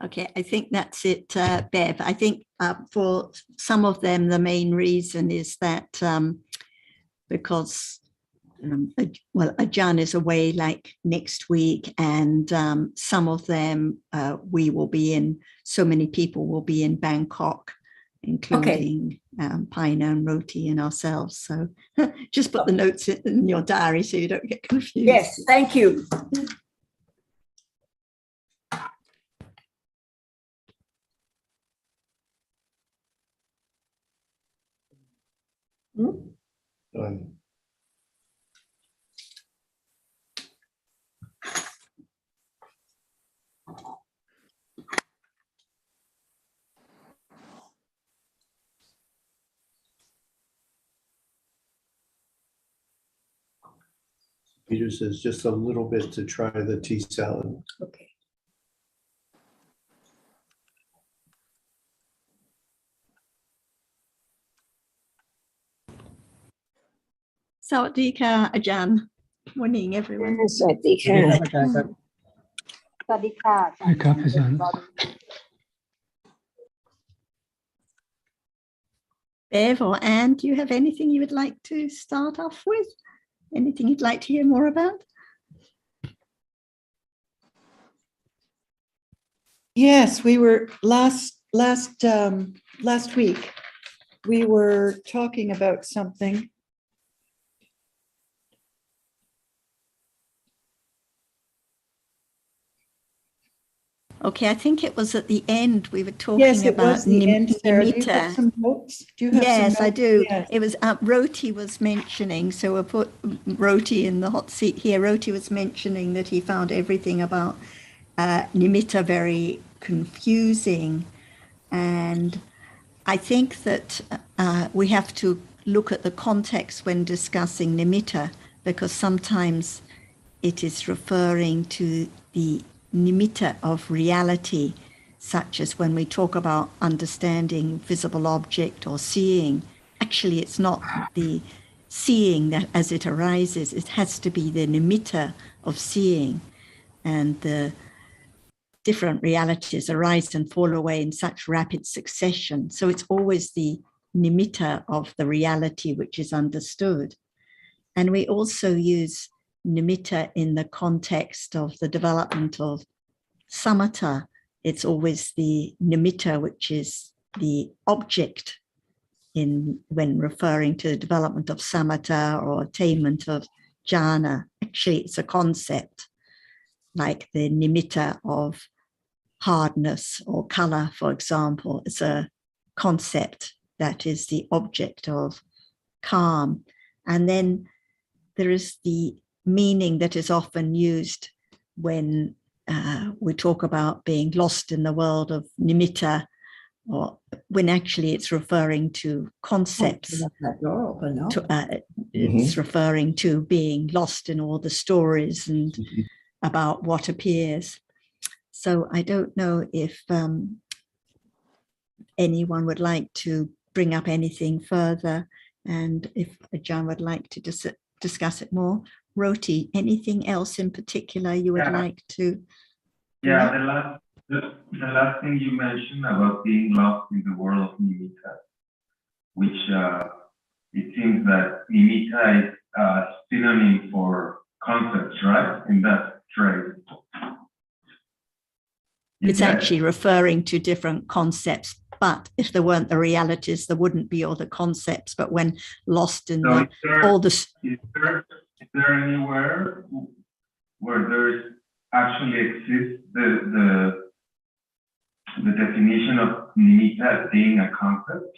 Okay, I think that's it, Bev. I think for some of them, the main reason is that because, Ajahn is away like next week, and some of them we will be in, so many people will be in Bangkok, including Paina and Roti and ourselves. So just put the notes in your diary so you don't get confused. Yes, thank you. Peter says just a little bit to try the tea salad. Okay. Sawadika, Ajahn. Morning, everyone. สวัสดีค่ะ สวัสดีค่ะ Hi, Ajahn. Bev or Anne, do you have anything you would like to start off with? Anything you'd like to hear more about? Yes, we were last week, we were talking about something. Okay, I think it was at the end we were talking Yes, it about was the end, Sarah. Do you have nimitta. some notes? Do you have Yes, some I notes? do. Yes. It was Roti was mentioning, so we'll put Roti in the hot seat here. Roti was mentioning that he found everything about nimitta very confusing, and I think that we have to look at the context when discussing nimitta, because sometimes it is referring to the nimitta of reality, such as when we talk about understanding visible object or seeing. Actually, it's not the seeing that as it arises, it has to be the nimitta of seeing, and the different realities arise and fall away in such rapid succession. So it's always the nimitta of the reality which is understood. And we also use nimitta in the context of the development of samatha. It's always the nimitta, which is the object when referring to the development of samatha or attainment of jhana. Actually, it's a concept, like the nimitta of hardness or color, for example. It's a concept that is the object of calm. And then there is the meaning that is often used when we talk about being lost in the world of nimitta, or when actually it's referring to concepts. It's referring to being lost in all the stories and about what appears. So I don't know if anyone would like to bring up anything further, and if Ajahn would like to discuss it more. Roti, anything else in particular you would like to? Yeah, the last thing you mentioned about being lost in the world of nimitta, which it seems that nimitta is a synonym for concepts, right? In that phrase. It's actually referring to different concepts, but if there weren't the realities, there wouldn't be all the concepts. But when lost in all the... Is there anywhere where there actually exists the definition of nimitta as being a concept?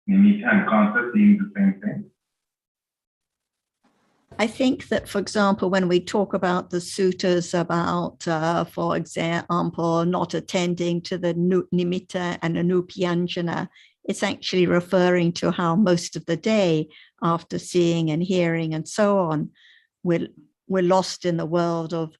Nimitta and concept being the same thing? I think that, for example, when we talk about the suttas about, for example, not attending to the nimitta and anupyanjana, it's actually referring to how most of the day, after seeing and hearing and so on, we're lost in the world of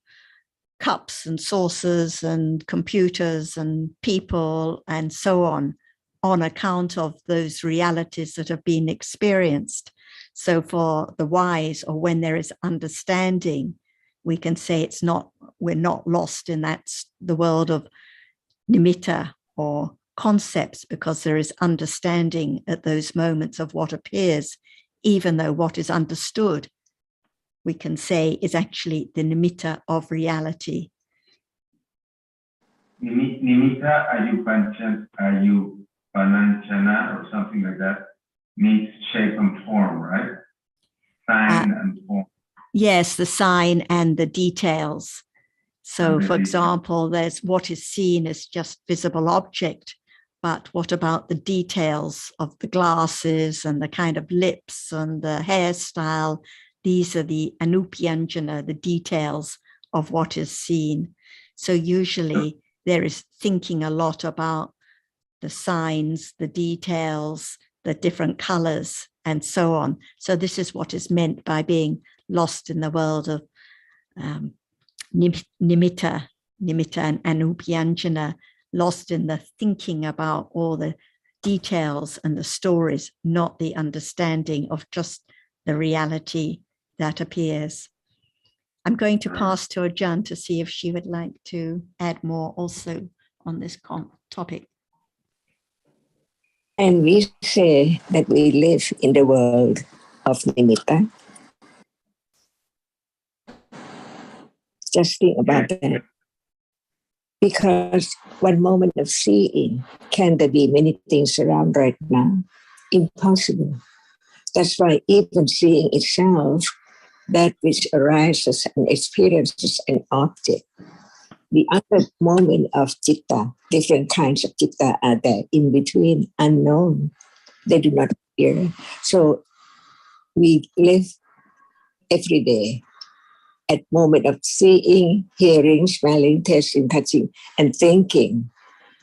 cups and saucers and computers and people and so on account of those realities that have been experienced. So for the wise, or when there is understanding, we can say we're not lost in the world of nimitta or concepts, because there is understanding at those moments of what appears, even though what is understood, we can say, is actually the nimitta of reality. Nimitta ayupananchana or something like that means shape and form, right? Sign and form. Yes, the sign and the details. So, for example, there's what is seen as just visible object, but what about the details of the glasses and the kind of lips and the hairstyle? These are the anupyanjana, the details of what is seen. So usually there is thinking a lot about the signs, the details, the different colors, and so on. So this is what is meant by being lost in the world of nimitta and anupyanjana, lost in the thinking about all the details and the stories, not the understanding of just the reality that appears. I'm going to pass to Ajahn to see if she would like to add more also on this topic. And we say that we live in the world of nimitta. Just think about that. Because one moment of seeing, can there be many things around right now? Impossible. That's why even seeing itself, that which arises and experiences an object. The other moment of citta, different kinds of citta are there in between, unknown. They do not appear. So we live every day at moment of seeing, hearing, smelling, tasting, touching, and thinking.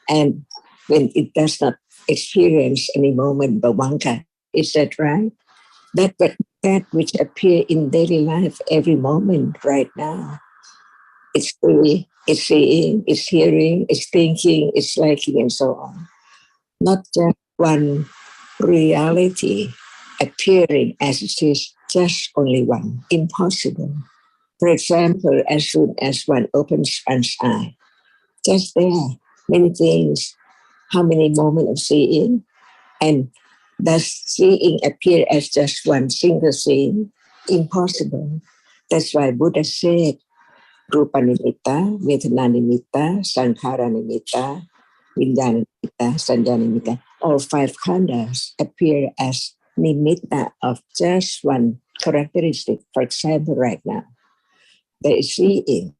And when it does not experience any moment, bhavanka, is that right? That which appear in daily life every moment right now. It's seeing, it's hearing, it's thinking, it's liking, and so on. Not just one reality appearing as it is, just only one. Impossible. For example, as soon as one opens one's eye, just there, many things, how many moments of seeing, and does seeing appear as just one single seeing? Impossible. That's why Buddha said, Rupa nimitta, Vedana nimitta, Sankhara nimitta, Vijnana nimitta, Sanya nimitta. All five khandhas appear as nimitta of just one characteristic. For example, right now, there is seeing.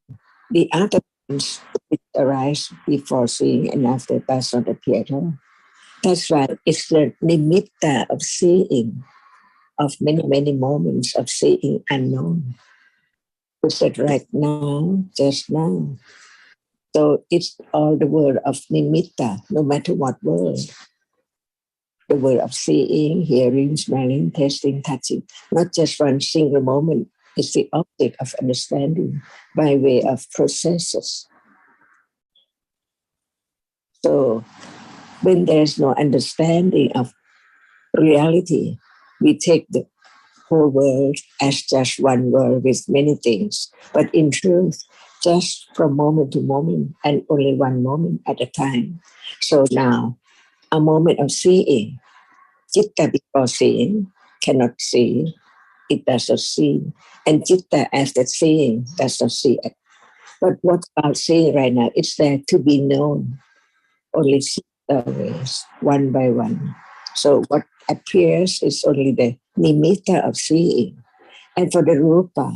The other things which arise before seeing and after does not appear at all. That's why it's the nimitta of seeing, of many, many moments of seeing unknown. We said right now, just now. So it's all the word of nimitta, no matter what word. The word of seeing, hearing, smelling, tasting, touching. Not just one single moment. It's the object of understanding by way of processes. So when there's no understanding of reality, we take the whole world as just one world with many things. But in truth, just from moment to moment and only one moment at a time. So now, a moment of seeing, citta before seeing cannot see, it does not see. And citta after seeing does not see it. But what about seeing right now? It's there to be known. Only see always, one by one. So what appears is only the nimitta of seeing. And for the rupa,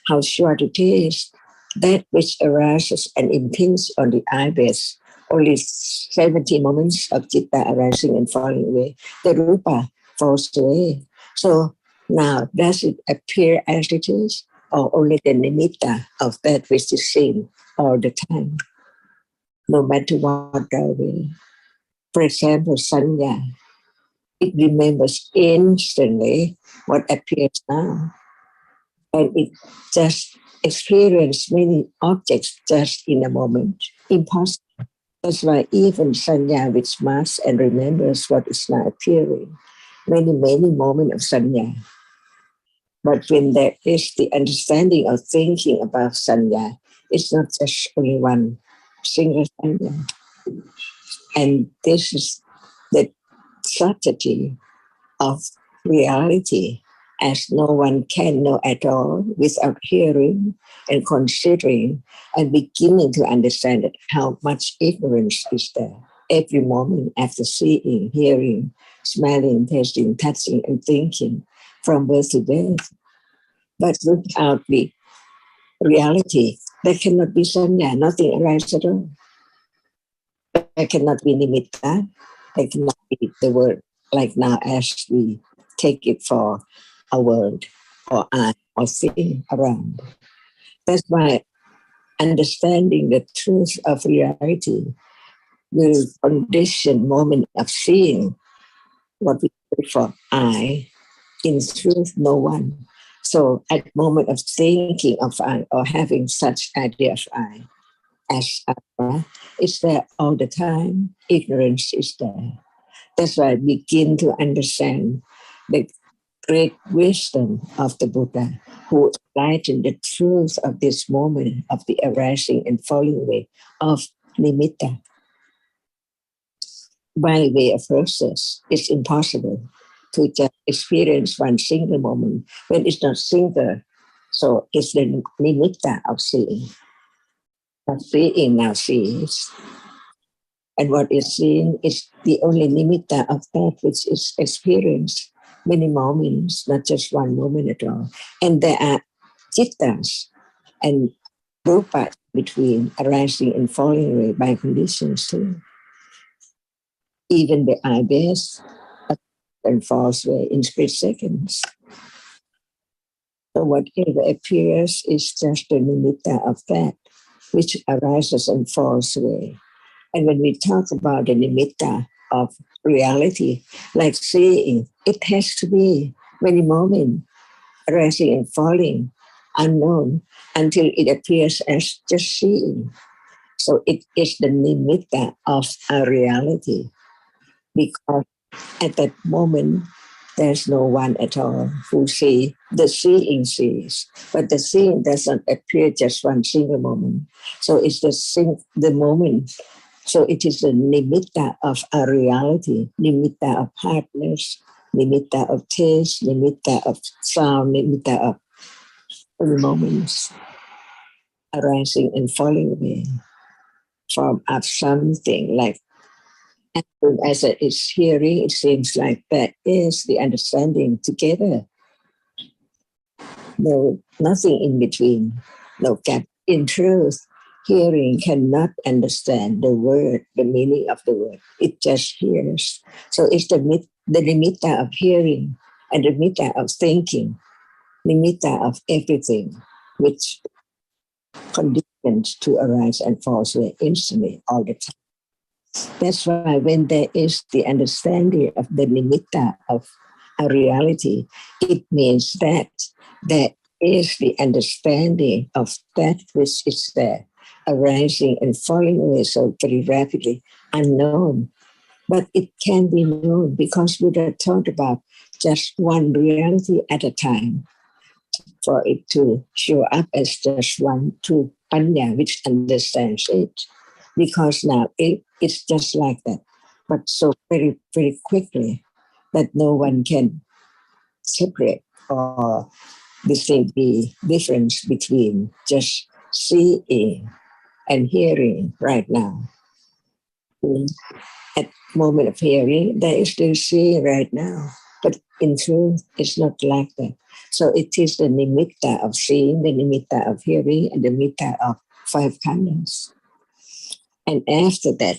how short it is, that which arises and impinges on the eyelids, only 70 moments of citta arising and falling away, the rupa falls away. So now, does it appear as it is, or only the nimitta of that which is seen all the time, no matter what the way? For example, sanya, it remembers instantly what appears now. And it just experiences many objects just in a moment. Impossible. That's why even sanya, which masks and remembers what is now appearing, many, many moments of sanya. But when there is the understanding of thinking about sanya, it's not just only one single sanya. And this is the subtlety of reality, as no one can know at all without hearing and considering and beginning to understand it, how much ignorance is there. Every moment after seeing, hearing, smelling, tasting, touching, and thinking from birth to death. But without the reality, there cannot be sanya, nothing arises at all. There cannot be nimitta, there cannot be the word like now as we take it for a word or eye or thing around. That's why understanding the truth of reality will condition moment of seeing what we take for I, in truth, no one. So at moment of thinking of I or having such idea of I as Atma, it's there all the time. Ignorance is there. That's why I begin to understand the great wisdom of the Buddha, who enlightened the truth of this moment of the arising and falling away of nimitta. By way of process, it's impossible to just experience one single moment when it's not single. So it's the nimitta of seeing. Not seeing now sees. And what is seen is the only nimitta of that which is experienced many moments, not just one moment at all. And there are chittas and rupa between arising and falling away by conditions too. Even the ibis and falls away in split seconds. So whatever appears is just the nimitta of that which arises and falls away. And when we talk about the nimitta of reality, like seeing, it has to be many moments arising and falling, unknown, until it appears as just seeing. So it is the nimitta of our reality, because at that moment, there's no one at all who see. The seeing sees, but the seeing doesn't appear just one single moment. So it's the moment. So it is the nimitta of our reality, nimitta of partners, nimitta of taste, nimitta of sound, nimitta of the moments arising and falling away from of something like. As it is hearing, it seems like that is the understanding together. No, nothing in between, no gap. In truth, hearing cannot understand the word, the meaning of the word. It just hears. So it's the nimitta of hearing and the nimitta of thinking, nimitta of everything, which conditions to arise and fall away instantly all the time. That's why when there is the understanding of the nimitta of a reality, it means that there is the understanding of that which is there, arising and falling away so very rapidly, unknown. But it can be known because Buddha taught about just one reality at a time, for it to show up as just one true panya, which understands it. Because now it's just like that, but so very, very quickly that no one can separate or distinguish the difference between just seeing and hearing right now. At moment of hearing, there is still seeing right now, but in truth, it's not like that. So it is the nimitta of seeing, the nimitta of hearing, and the nimitta of five khandhas. And after that,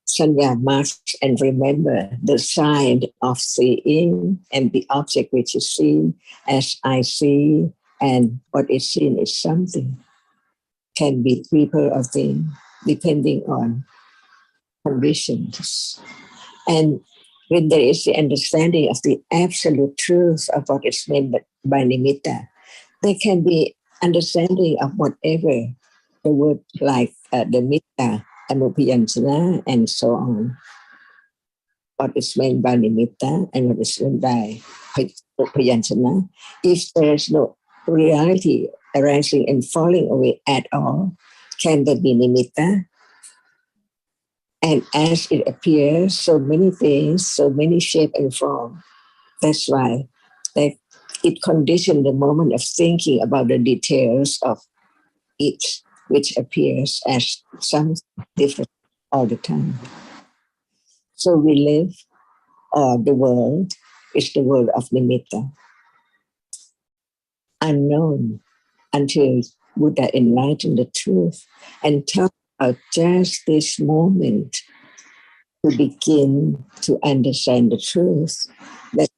sanya must and remember the sign of seeing and the object which is seen as I see, and what is seen is something. Can be people or thing, depending on conditions. And when there is the understanding of the absolute truth of what is meant by nimitta, there can be understanding of whatever the word like the mitta, anupiyanjana, and so on. What is meant by nimitta and what is meant by anupiyanjana. If there is no reality arising and falling away at all, can there be nimitta? And as it appears, so many things, so many shape and form. That's why that it conditioned the moment of thinking about the details of it, which appears as some different all the time. So we live, or the world is the world of nimitta, unknown until Buddha enlightened the truth and taught about just this moment to begin to understand the truth that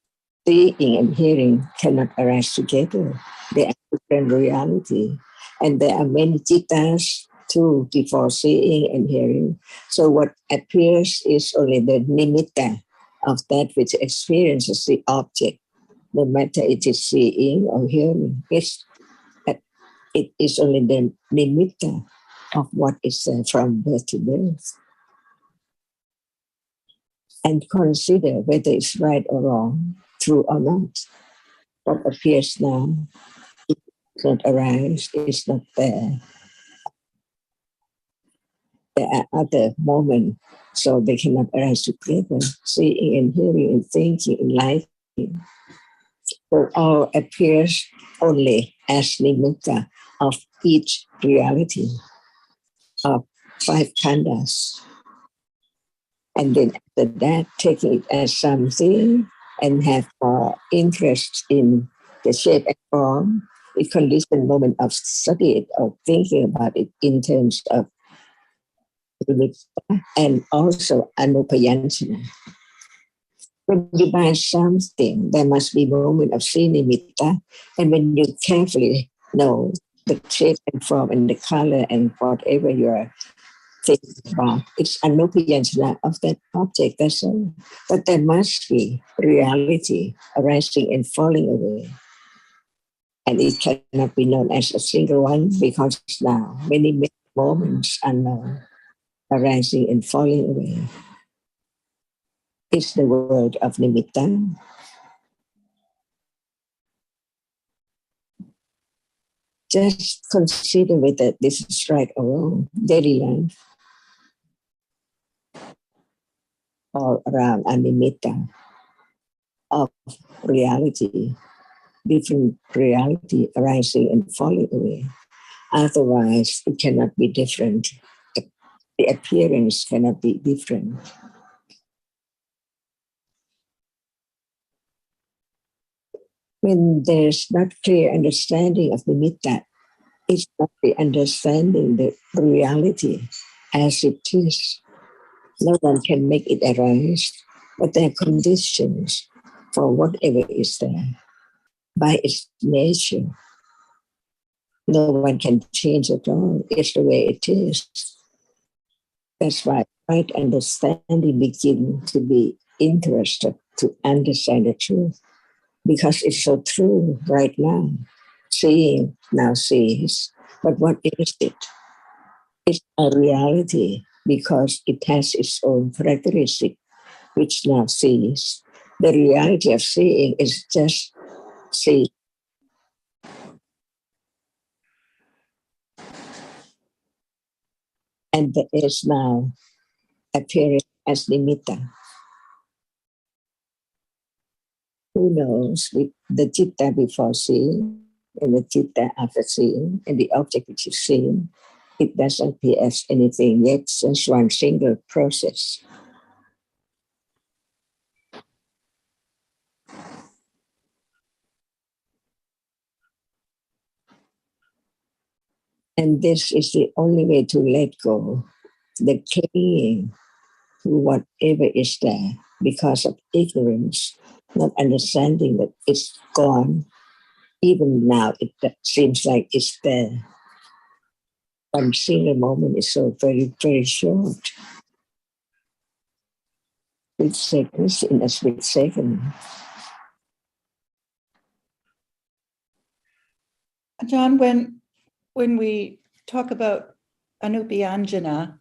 seeing and hearing cannot arise together. They are different reality. And there are many cittas too before seeing and hearing. So what appears is only the nimitta of that which experiences the object, no matter it is seeing or hearing. It is only the nimitta of what is there from birth to birth. And consider whether it's right or wrong, true or not. What appears now is not arise, is not there. There are other moments, so they cannot arise together. Seeing and hearing and thinking and liking. So all appears only as nimitta of each reality of five khandhas. And then after that, taking it as something and have interest in the shape and form, it conditions moment of study it or thinking about it in terms of nimitta and also anupayanchana. When you buy something, there must be moment of nimitta, and when you carefully know the shape and form and the color and whatever you are thinking about, it's anupayanchana of that object, that's all. But there must be reality arising and falling away. And it cannot be known as a single one because now many moments are known, arising and falling away. It's the word of nimitta. Just consider whether this is right or wrong. Daily life all around animitta of reality, different reality arising and falling away. Otherwise, it cannot be different. The appearance cannot be different. When there's not clear understanding of nimitta, it's not the understanding the reality as it is. No one can make it arise, but there are conditions for whatever is there by its nature. No one can change at all. It's the way it is. That's why right understanding begins to be interested to understand the truth because it's so true right now. Seeing now sees, but what is it? It's a reality because it has its own characteristic, which now sees. The reality of seeing is just see. And there is now appearing as nimitta. Who knows with the citta before seeing and the citta after seeing and the object which is seen, it doesn't appear as anything yet, just one single process. And this is the only way to let go, the clinging to whatever is there because of ignorance, not understanding that it's gone. Even now, it seems like it's there. One single moment is so very, very short. Split seconds in a split second. John, when we talk about anupayanjana,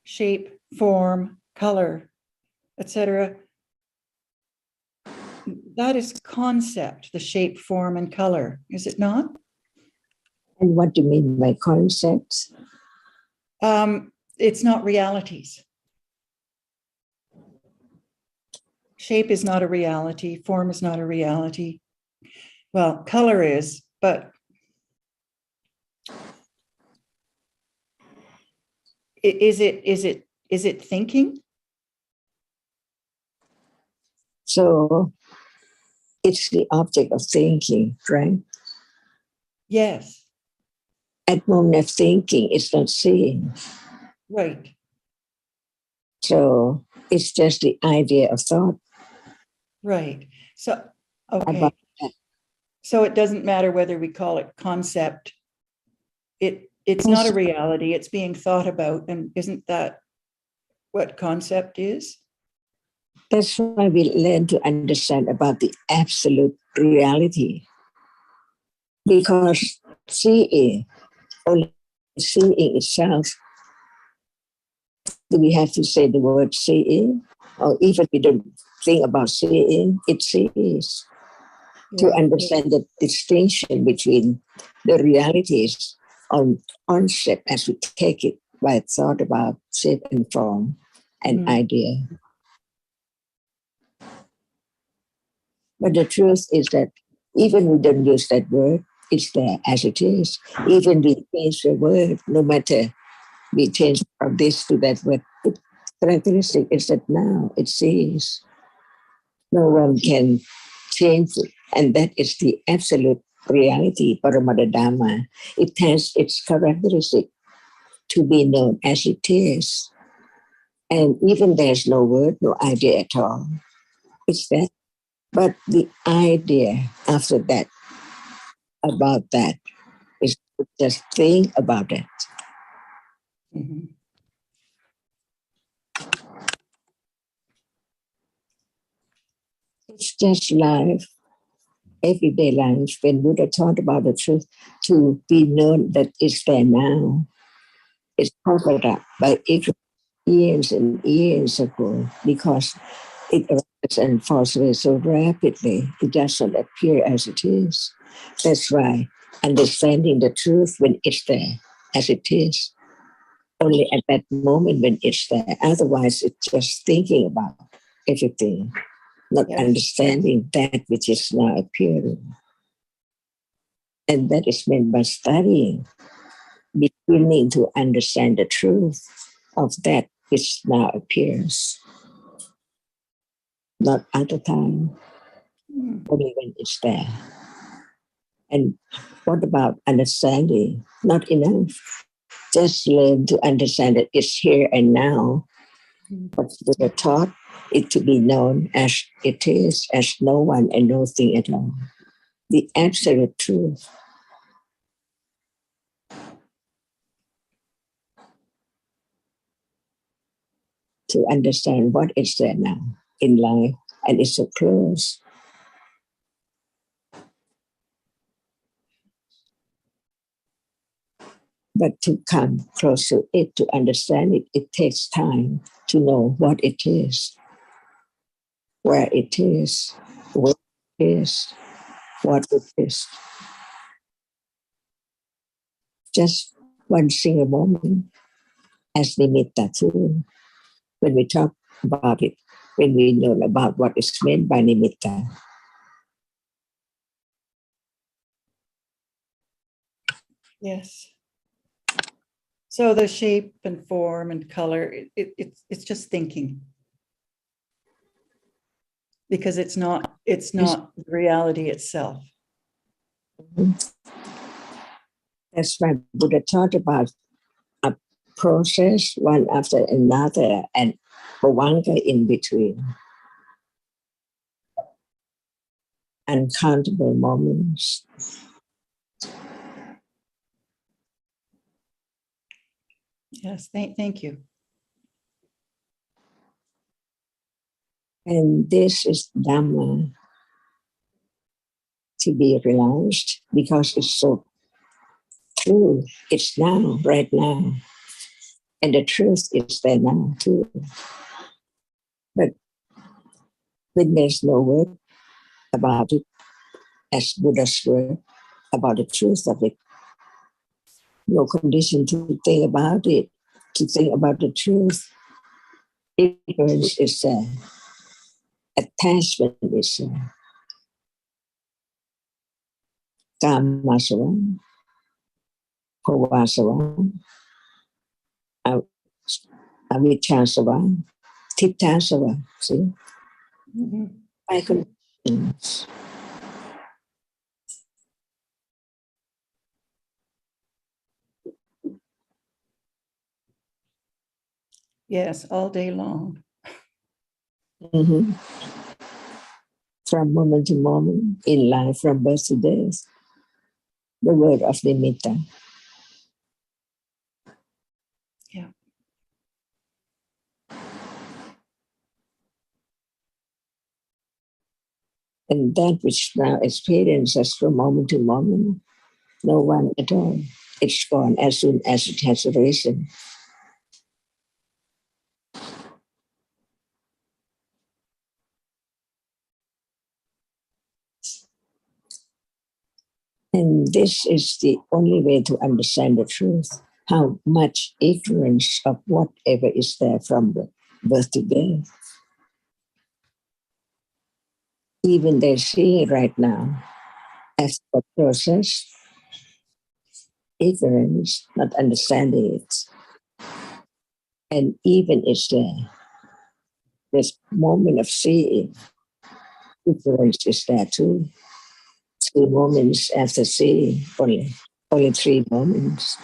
shape, form, color, etc., that is concept, the shape, form, and color, is it not? And what do you mean by concepts? It's not realities. shape is not a reality, form is not a reality. Well, color is, but is it thinking? So it's the object of thinking, right? Yes, At moment of thinking, it's not seeing. right. So it's just the idea of thought. Right. So, okay. About that. So it doesn't matter whether we call it concept. It's not a reality. It's being thought about. And isn't that what concept is? That's why we learn to understand about the absolute reality. Because seeing, only seeing itself, do we have to say the word seeing? Or even we don't think about seeing, it sees. To understand the distinction between the realities on concept as we take it by thought about shape and form and idea. But the truth is that even we don't use that word, it's there as it is. Even we change the word, no matter we change from this to that word, the characteristic is that now it sees. No one can change it. And that is the absolute reality, Paramada-Dhamma. It has its characteristic to be known as it is. And even there's no word, no idea at all. It's that. But the idea after that, about that, is to just think about it. Mhm. It's just life, everyday life. When Buddha taught about the truth, to be known that it's there now, it's covered up by ignorance years and years ago, because it arises and falls away so rapidly, it doesn't appear as it is. That's why understanding the truth when it's there as it is, only at that moment when it's there. Otherwise, it's just thinking about everything, not understanding that which is now appearing. And that is meant by studying, beginning to understand the truth of that which now appears. Not at the time, only when it's there. And what about understanding? Not enough. Just learn to understand that it's here and now. But the taught it to be known as it is, as no one and no thing at all. The absolute truth. To understand what is there now in life, and it's so close. But to come close to it, to understand it, it takes time to know what it is, where it is, what it is, what it is. Just one single moment as nimitta too. When we talk about it, when we know about what is meant by nimitta. Yes. So the shape and form and color, it's just thinking. Because it's not the reality itself. That's why Buddha taught about a process one after another and bhavanga in between. Uncountable moments. Yes, thank you. And this is Dhamma to be realized because it's so true. It's now, right now. And the truth is there now too. But when there's no word about it, as Buddha's word, about the truth of it, no condition to think about it, to think about the truth, ignorance is there. attachment is kamasava, bhavasava, avijjasava, tittasava. See, Mhm. by conditions. Yes, all day long. Mhm. From moment to moment in life, from birth to death, the word of nimitta. Yeah. And that which now experiences from moment to moment, no one at all. It's gone as soon as it has arisen. And this is the only way to understand the truth. How much ignorance of whatever is there from the birth to death. Even they're seeing right now as a process, ignorance, not understanding it. And even it's there, this moment of seeing, ignorance is there too. 3 moments after seeing, only 3 moments.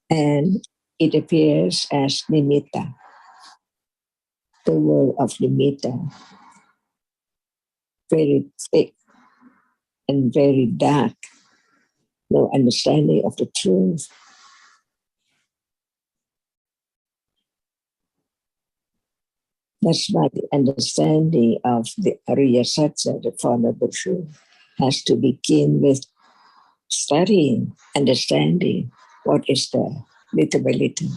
And it appears as nimitta, the word of nimitta, very thick and very dark, no understanding of the truth. That's why the understanding of the Ariya Satya, the form of the truth, has to begin with studying, understanding what is there, little by little,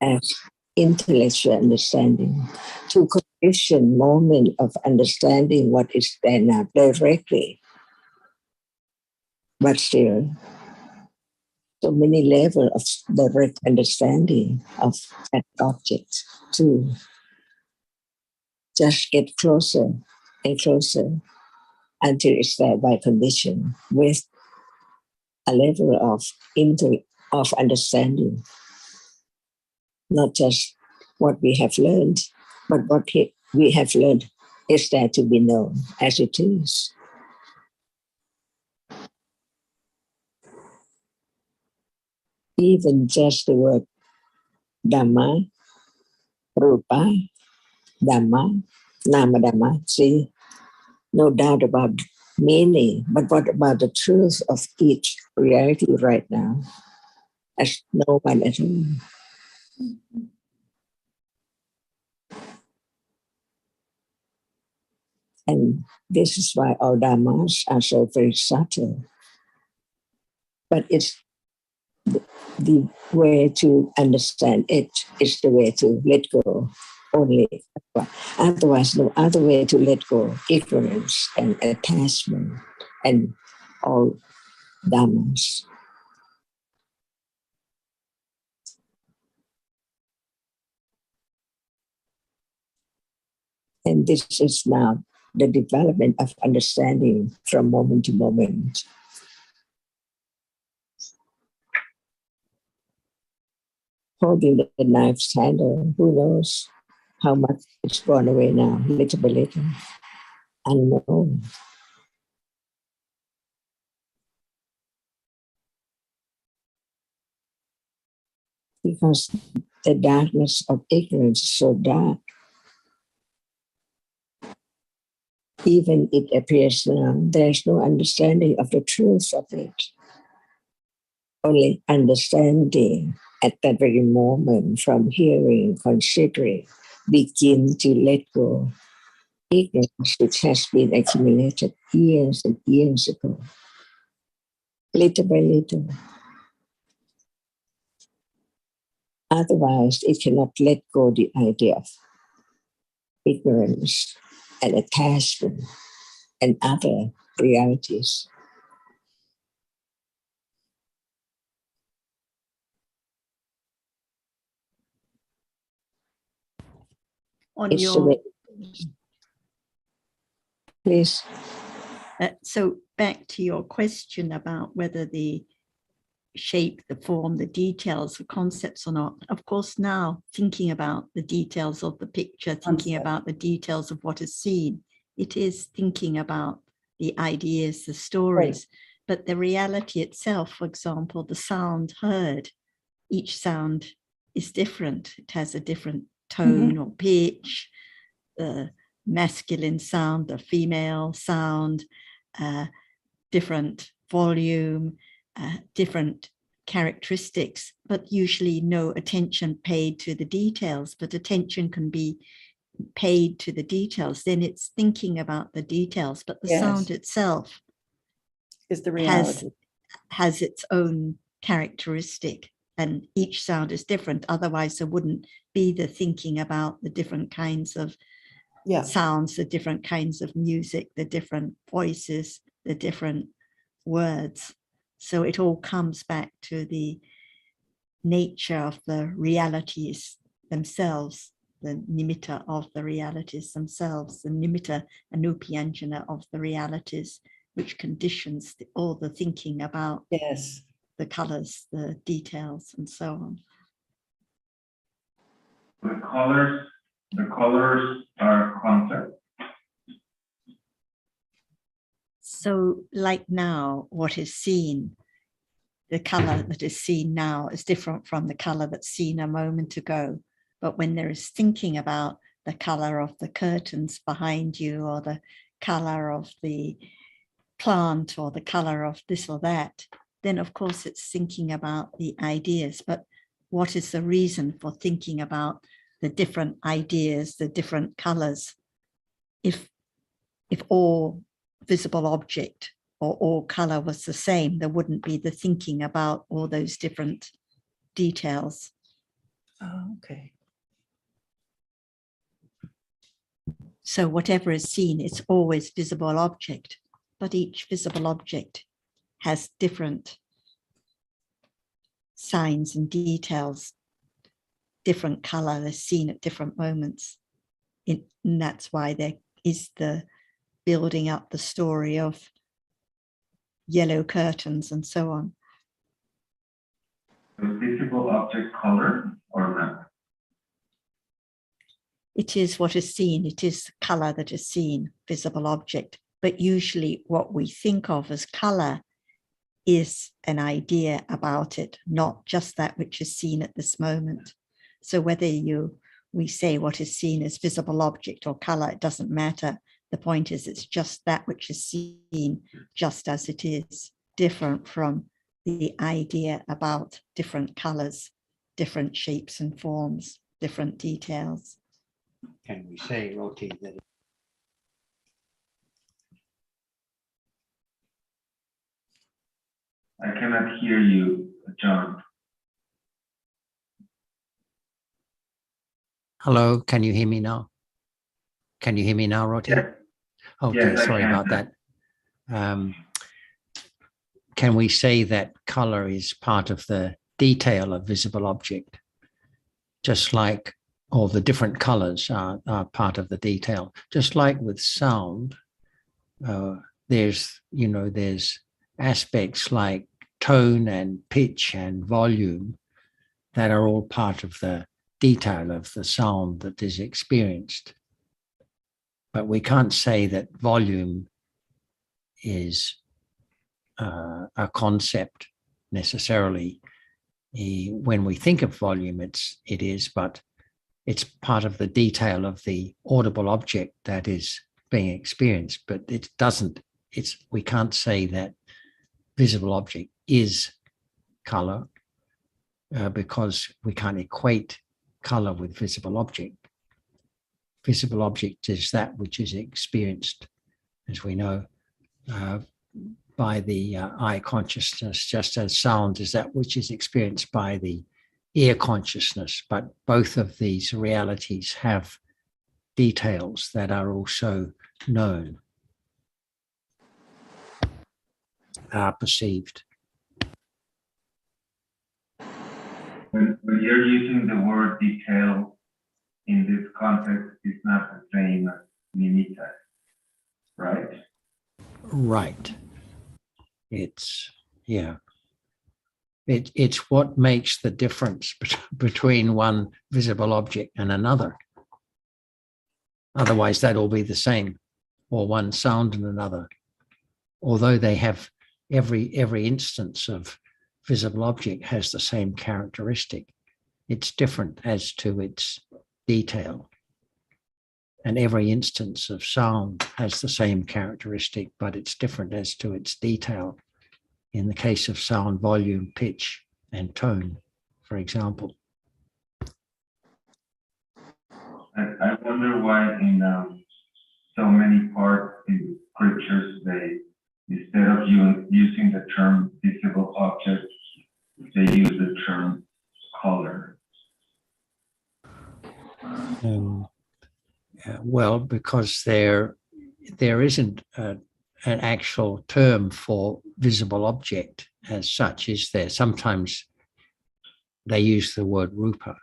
as intellectual understanding, to condition moment of understanding what is there now directly, but still so many levels of direct understanding of that object to just get closer and closer until it's there by condition with a level of of understanding, not just what we have learned, but what we have learned is there to be known as it is. Even just the word Dhamma, Rupa, Dhamma, Nama Dhamma, see, no doubt about meaning, but what about the truth of each reality right now? As no one at all. And this is why all dhammas are so very subtle. But it's the way to understand it is the way to let go only. Otherwise, no other way to let go ignorance and attachment and all dhammas. And this is now the development of understanding from moment to moment. Holding the knife's handle, who knows how much it's gone away now, little by little, unknown. Because the darkness of ignorance is so dark. Even it appears now, there's no understanding of the truth of it. Only understanding at that very moment from hearing, considering, begin to let go ignorance which has been accumulated years and years ago, little by little. Otherwise, it cannot let go the idea of ignorance and attachment and other realities. on It's the your way. Please. so back to your question about whether the shape, the form, the details, the concepts or not. Of course, now thinking about the details of the picture, thinking Concept. about the details of what is seen, it is thinking about the ideas, the stories. But the reality itself, for example, the sound heard, each sound is different. It has a different tone or pitch, the masculine sound, the female sound, different volume, different characteristics, but usually no attention paid to the details. But attention can be paid to the details. Then it's thinking about the details, but the sound itself is the reality. has its own characteristic, and each sound is different. Otherwise, there wouldn't be the thinking about the different kinds of sounds, the different kinds of music, the different voices, the different words. So it all comes back to the nature of the realities themselves, the nimitta of the realities themselves, the nimitta anupyanjana of the realities, which conditions all the thinking about the colors, the details, and so on. The colors are concept. So like now, what is seen, the color that is seen now is different from the color that's seen a moment ago. But when there is thinking about the color of the curtains behind you, or the color of the plant, or the color of this or that, then of course it's thinking about the ideas. But what is the reason for thinking about the different ideas, the different colors? If all visible object or all color was the same, there wouldn't be the thinking about all those different details. Oh, okay. So whatever is seen, it's always visible object, but each visible object has different signs and details, different color is seen at different moments. And that's why there is the building up the story of yellow curtains and so on. The visible object color or not? It is what is seen. It is the color that is seen, visible object. But usually what we think of as color is an idea about it, not just that which is seen at this moment. So whether we say what is seen as visible object or color, it doesn't matter. The point is, it's just that which is seen just as it is, different from the idea about different colors, different shapes and forms, different details. Can we say, Roti, that I cannot hear you, John. hello, can you hear me now? Can you hear me now, Roti? Yes. Okay, Yes, sorry about that. Can we say that color is part of the detail of visible object? Just like all the different colors are part of the detail. Just like with sound, there's aspects like tone and pitch and volume that are all part of the detail of the sound that is experienced. But we can't say that volume is a concept necessarily. When we think of volume, it is, but it's part of the detail of the audible object that is being experienced. But it doesn't. We can't say that visible object is color because we can't equate color with visible object. Visible object is that which is experienced, as we know, by the eye consciousness, just as sound is that which is experienced by the ear consciousness. But both of these realities have details that are also known, are perceived. When you're using the word detail in this context is not the same as nimitta, right? Right. It's, yeah. It's what makes the difference between one visible object and another. Otherwise, that'll be the same, or one sound and another. Although they have every instance of visible object has the same characteristic, it's different as to its detail. And every instance of sound has the same characteristic, but it's different as to its detail. In the case of sound, volume, pitch, and tone, for example. I wonder why in so many parts in scriptures, they, instead of using the term visible object, they use the term color. Well, because there isn't an actual term for visible object as such, is there? Sometimes they use the word rupa.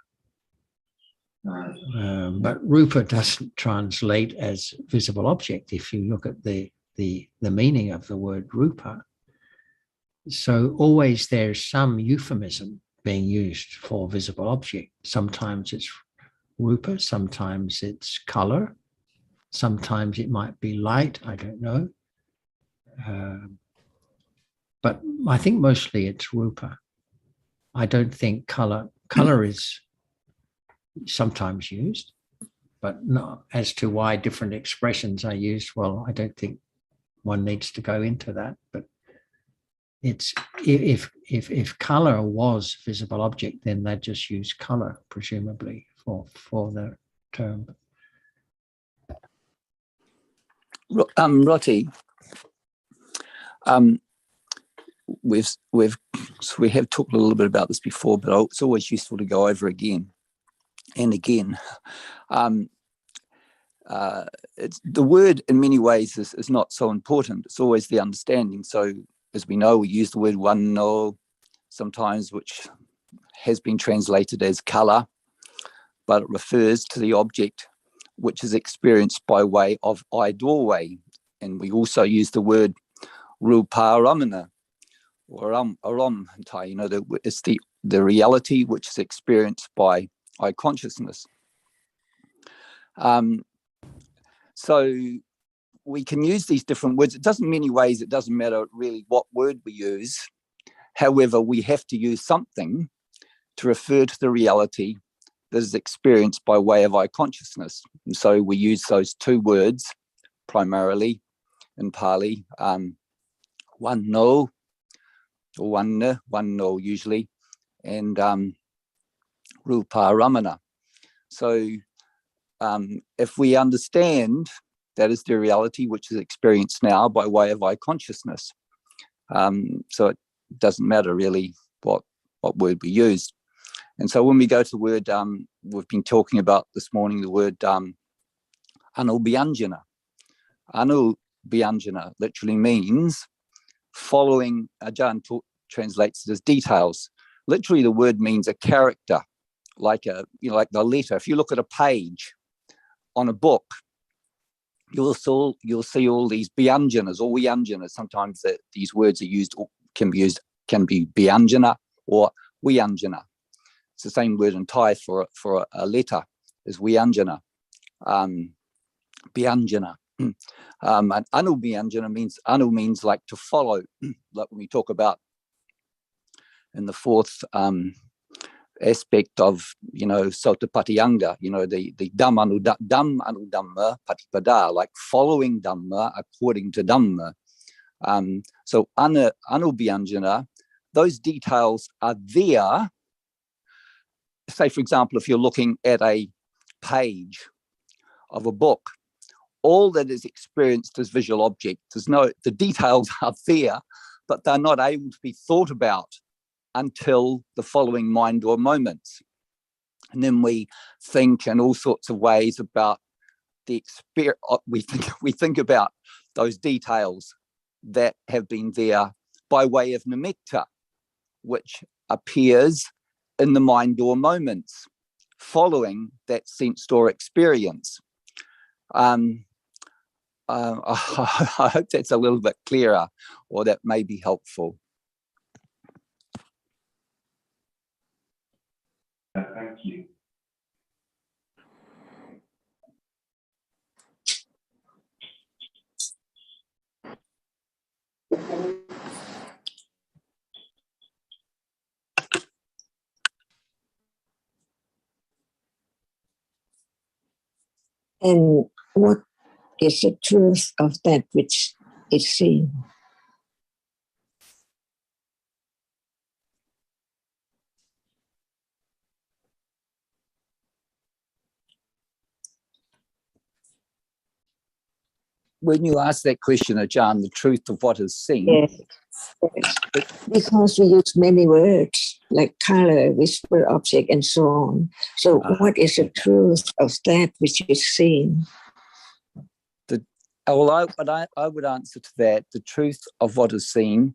But rupa doesn't translate as visible object if you look at the meaning of the word rupa. So always there's some euphemism being used for visible object. Sometimes it's rupa, sometimes it's color, sometimes it might be light, I don't know. But I think mostly it's rupa. I don't think color is sometimes used, but not as to why different expressions are used. Well, I don't think one needs to go into that, but it's if color was visible object, then they'd just use color, presumably, for the term. Roti, we have talked a little bit about this before, but it's always useful to go over again and again. It's the word in many ways is not so important. It's always the understanding. So as we know, we use the word wano sometimes, which has been translated as color, but it refers to the object which is experienced by way of eye doorway. And we also use the word rupa ramana, or aram, it's the reality which is experienced by eye consciousness. So we can use these different words. It doesn't many ways, it doesn't matter really what word we use. However, we have to use something to refer to the reality that is experienced by way of eye consciousness. And so we use those two words primarily in Pali, one no, or one no usually, and rupa ramana. So if we understand that is the reality which is experienced now by way of eye consciousness, so it doesn't matter really what word we use. And so when we go to the word, we've been talking about this morning, the word anubhyanjana. Anubhyanjana literally means following, Ajahn translates it as details. Literally the word means a character, like the letter. If you look at a page on a book, you'll see all these bhyanjanas or vyanjanas. Sometimes these words are used, can be bhyanjana or vyanjana. It's the same word in Thai for a letter is vyanjana, bhyanjana. And anubhyanjana means like to follow, like when we talk about in the fourth aspect of Sotapatiyanga, the Dhamma Patipada, like following Dhamma according to Dhamma. So anubhyanjana, those details are there. Say, for example, if you're looking at a page of a book, all that is experienced as visual objects, the details are there, but they're not able to be thought about until the following mind or moments. And then we think in all sorts of ways about the experience. We think about those details that have been there by way of nimitta, which appears in the mind or moments. following that sensed or experience. I hope that's a little bit clearer, or that may be helpful. Thank you. And what is the truth of that which is seen? When you ask that question, Ajahn, the truth of what is seen. Yes. Because we use many words like color, whisper, object, and so on. So what is the truth of that which is seen? Well, I would answer to that. The truth of what is seen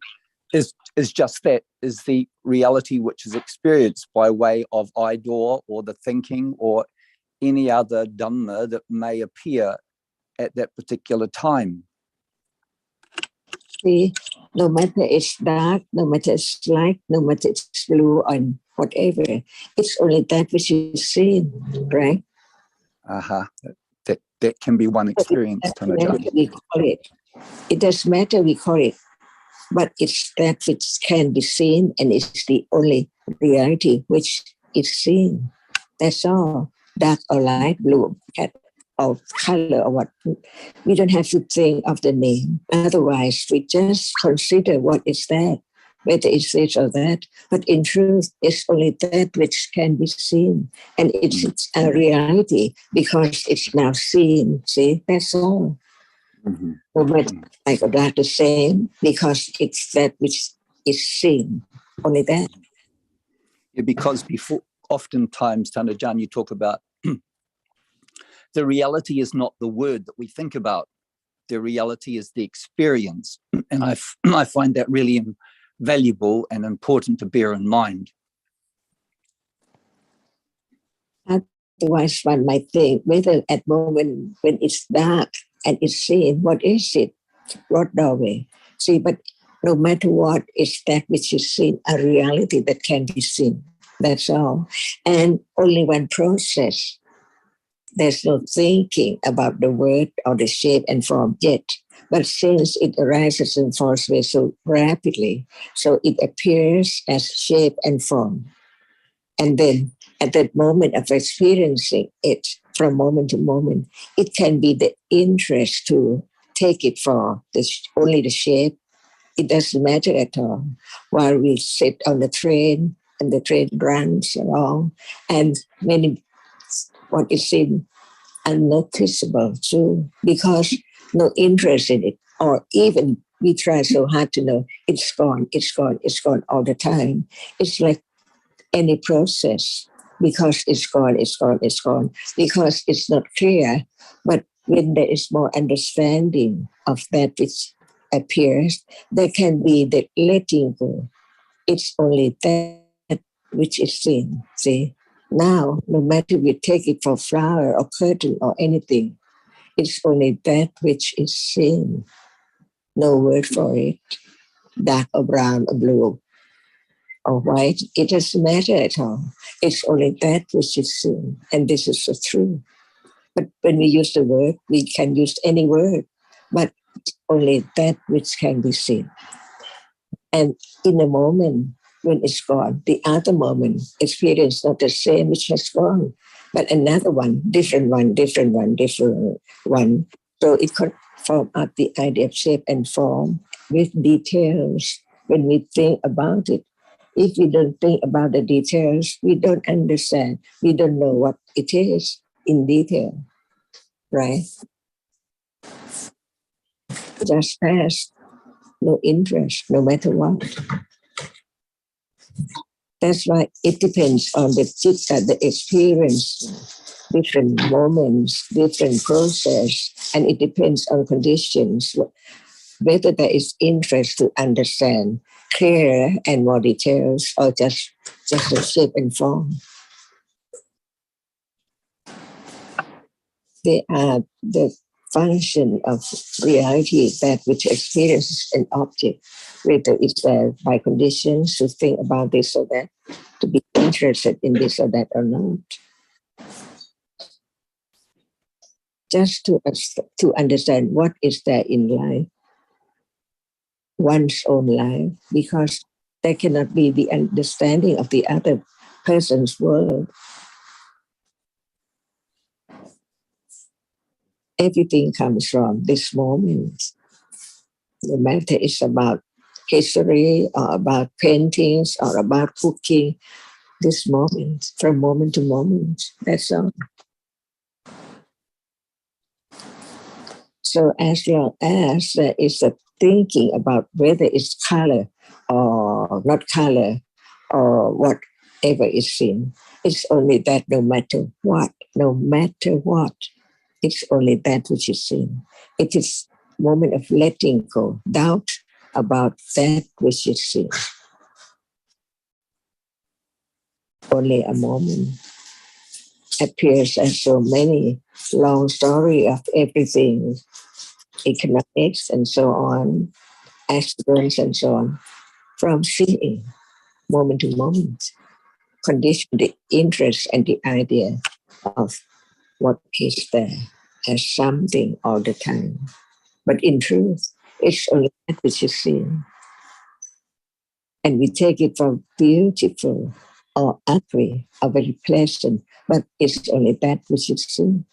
is just that, is the reality which is experienced by way of idor or the thinking or any other Dhamma that may appear at that particular time. See, no matter it's dark, no matter it's light, no matter it's blue and whatever, it's only that which is seen, right? That can be one experience. We call it. It doesn't matter we call it, but it's that which can be seen, and it's the only reality which is seen. That's all. Dark or light, blue or color or what. We don't have to think of the name. Otherwise, we just consider what is that, whether it's this or that. But in truth, it's only that which can be seen. And it's a reality because it's now seen. See, that's all. Mm-hmm. But I got that the same because it's that which is seen. Only that. Yeah, because before, oftentimes, Tanajan, you talk about the reality is not the word that we think about. The reality is the experience. And I find that really valuable and important to bear in mind. Otherwise, one might think whether at moment when it's dark and it's seen, what is it? What doorway? See, but no matter what, it's that which is seen, a reality that can be seen. That's all. And only one process. There's no thinking about the word or the shape and form yet. But since it arises and falls away so rapidly, so it appears as shape and form. And then at that moment of experiencing it from moment to moment, it can be the interest to take it for only the shape. It doesn't matter at all. While we sit on the train and the train runs along, and what is seen unnoticeable too, because no interest in it, or even we try so hard to know it's gone all the time. It's like any process, because it's gone, because it's not clear. But when there is more understanding of that which appears, there can be the letting go. It's only that which is seen. See, now no matter we take it for flower or curtain or anything, it's only that which is seen. No word for it, dark or brown or blue or white. It doesn't matter at all. It's only that which is seen, and this is the truth. But when we use the word, we can use any word, but it's only that which can be seen. And in a moment when it's gone, the other moment experience not the same which has gone, but another one, different one. So it could form up the idea of shape and form with details when we think about it. If we don't think about the details, we don't understand. We don't know what it is in detail, right? Just pass, no interest, no matter what. That's why it depends on the experience, different moments, different process, and it depends on conditions, whether there is interest to understand clearer and more details, or just a shape and form. They are the function of reality, that which experiences an object, whether it's by conditions to think about this or that, to be interested in this or that or not. Just to understand what is there in life, one's own life, because there cannot be the understanding of the other person's world. Everything comes from this moment. No matter it's about history or about paintings or about cooking, this moment, from moment to moment, that's all. So as long as there is a thinking about whether it's color or not color or whatever is seen, it's only that no matter what, it's only that which is seen. It is moment of letting go, doubt about that which is seen. Only a moment appears as so many long story of everything, economics and so on, accidents and so on, from seeing moment to moment, condition the interest and the idea of what is there as something all the time. But in truth, it's only that which is seen. And we take it for beautiful or ugly or very pleasant, but it's only that which is seen.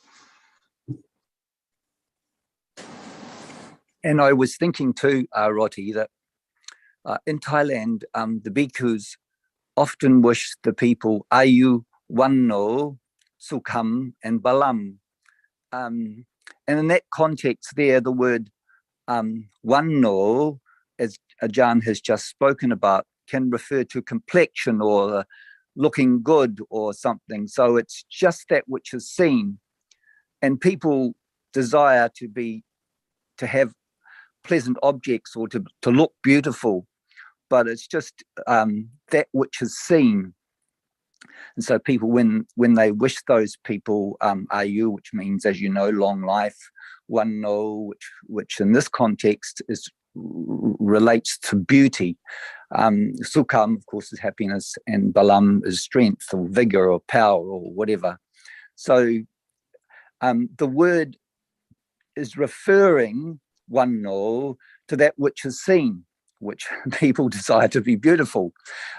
And I was thinking too, Roti, that in Thailand, the bhikkhus often wish the people Ayu, Wanno, Sukham, and Balam. And in that context there, the word Wanno, as Ajahn has just spoken about, can refer to complexion or looking good or something. So it's just that which is seen. And people desire to have pleasant objects or to look beautiful, but it's just that which is seen. And so people, when they wish those people Ayu, which means, as you know, long life, Wanno, which in this context relates to beauty. Sukham, of course, is happiness, and Balam is strength or vigor or power or whatever. So the word is referring, Wanno, to that which is seen, which people desire to be beautiful.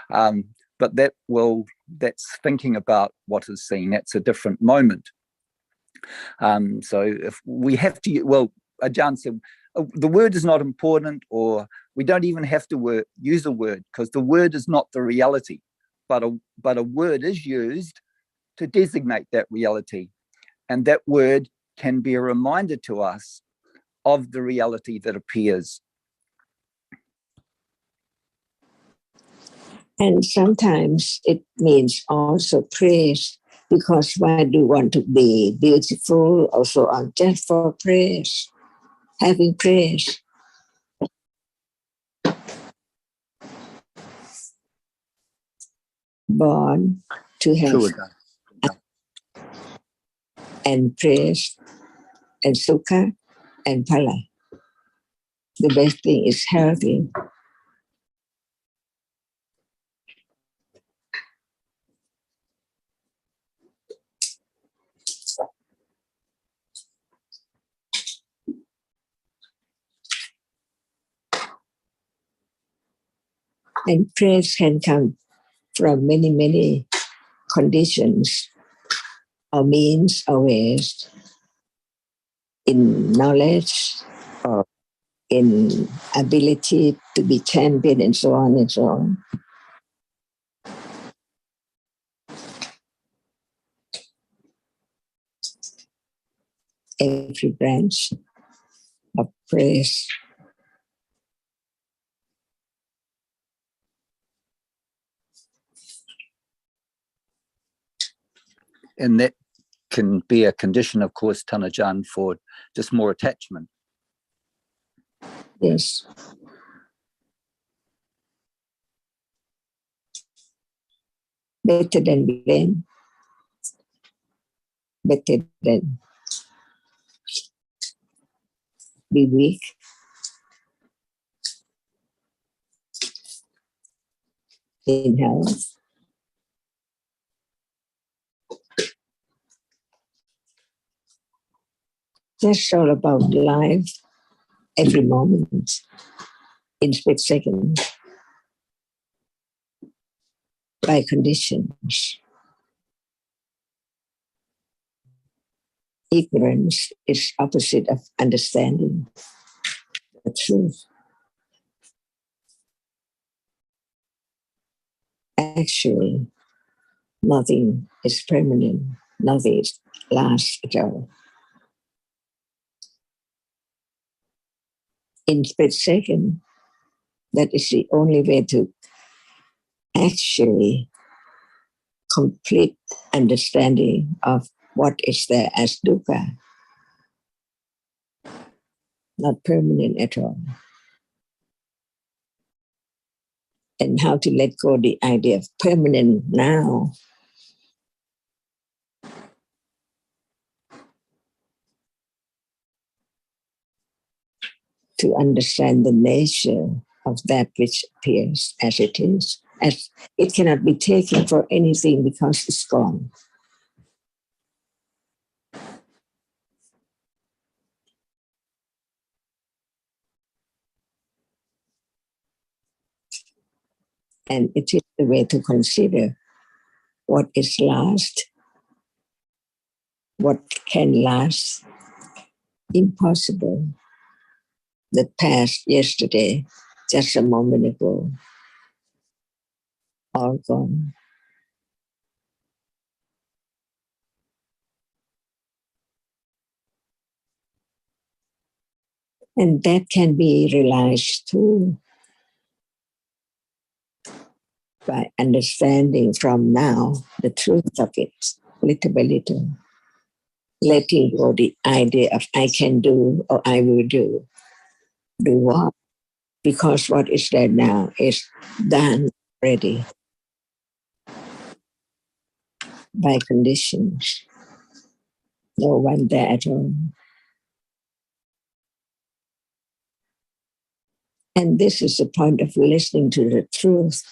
But that's thinking about what is seen. That's a different moment. So if we have to, Ajahn said, the word is not important, or we don't even have to use a word, because the word is not the reality, but a word is used to designate that reality. And that word can be a reminder to us of the reality that appears. And sometimes it means also praise, because why do you want to be beautiful or so on, just for praise, having praise. Born to have True. and praise and sukha and phala. The best thing is healthy. And praise can come from many, many conditions or means or ways, in knowledge or in ability to be champion and so on and so on. Every branch of praise. And that can be a condition, of course, Tanajan, for just more attachment. Yes. Better than blame. Better than be weak. In health. That's all about life, every moment, in split second, by conditions. Ignorance is opposite of understanding the truth. Actually, nothing is permanent, nothing lasts at all. In split second, that is the only way to actually complete understanding of what is there as dukkha, not permanent at all. And how to let go the idea of permanent now. To understand the nature of that which appears as it is, as it cannot be taken for anything because it's gone. And it is the way to consider what is last, what can last, impossible. The past, yesterday, just a moment ago, all gone. And that can be realized too by understanding from now the truth of it, little by little. Letting go the idea of I can do or I will do. Do what? Because what is there now is done already by conditions. No one there at all. And this is the point of listening to the truth,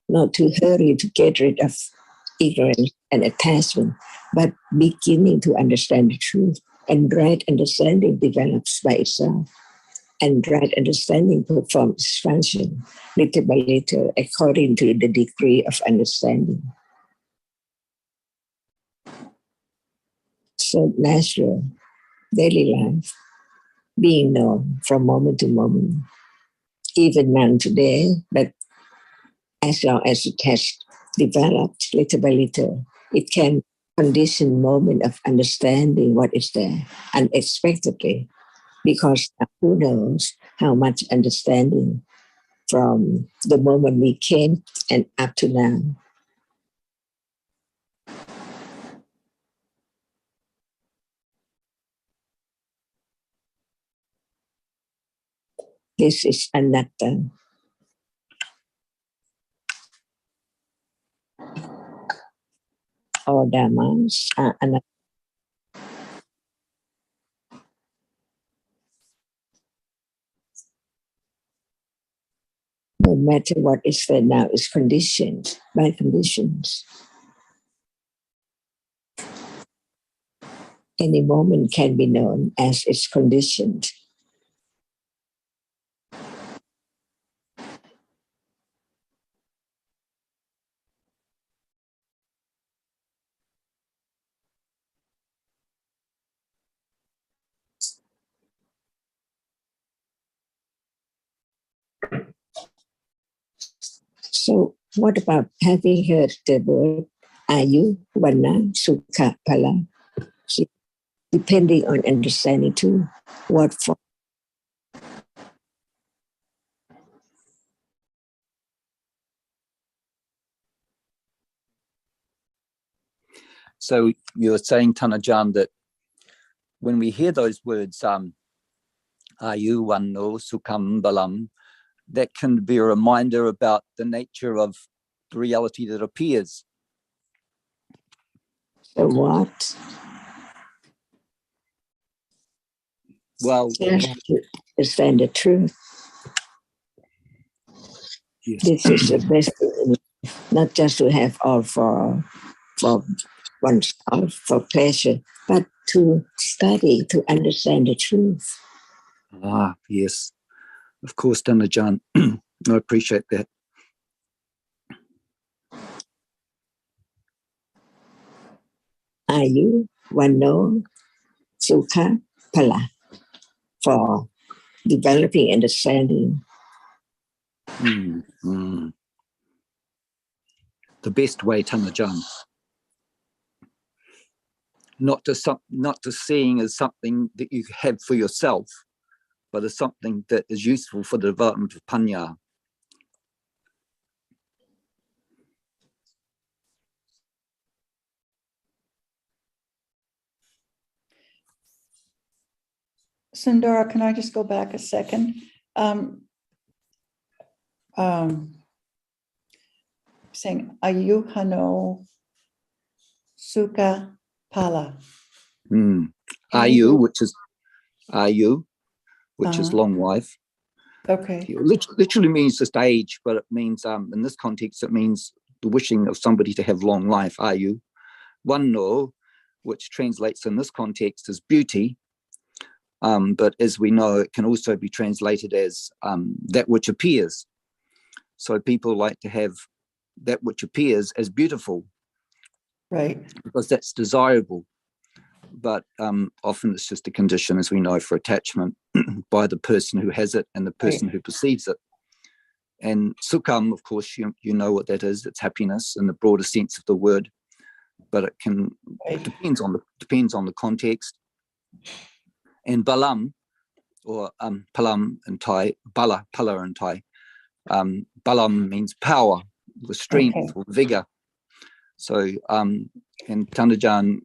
not to hurry to get rid of ignorance and attachment, but beginning to understand the truth. And right understanding develops by itself. And right understanding performs its function little by little according to the degree of understanding. So natural, daily life, being known from moment to moment, even now today, but as long as it has developed little by little, it can condition moment of understanding what is there unexpectedly, because who knows how much understanding from the moment we came and up to now. This is anatta. All dhammas are anatta. No matter what is there now is conditioned by conditions. Any moment can be known as it's conditioned. So what about having heard the word ayu, vana, sukha, phala? Depending on understanding too, what for? So you're saying, Tanajan, that when we hear those words, ayu, vanno, sukham, balam, that can be a reminder about the nature of the reality that appears. The what? well, Just to understand the truth. yes. This is the best thing in life, not just to have all for oneself, for pleasure, but to study, to understand the truth. Ah, yes. Of course, Dhammajan. I appreciate that. Ayu, Wano, Sukha, Pala, for developing understanding. Mm, mm. The best way, Dhammajan. Not to seeing as something that you have for yourself, but as something that is useful for the development of panya. Sundara, can I just go back a second? Saying ayuhano sukha pala. Mm. Can you Ayu, do- which is Uh-huh. long life. Okay. It literally means just age, but it means in this context it means the wishing of somebody to have long life. Ayu. Wano, which translates in this context as beauty, but as we know, it can also be translated as that which appears. So people like to have that which appears as beautiful, Right. because that's desirable. But often it's just a condition, as we know, for attachment by the person who has it and the person who perceives it. And sukham, of course, you know what that is. It's happiness in the broader sense of the word, but it can depends on the context. And balam, or palam in Thai, pala in Thai. Balam means power, the strength or vigor. So, and Tanajan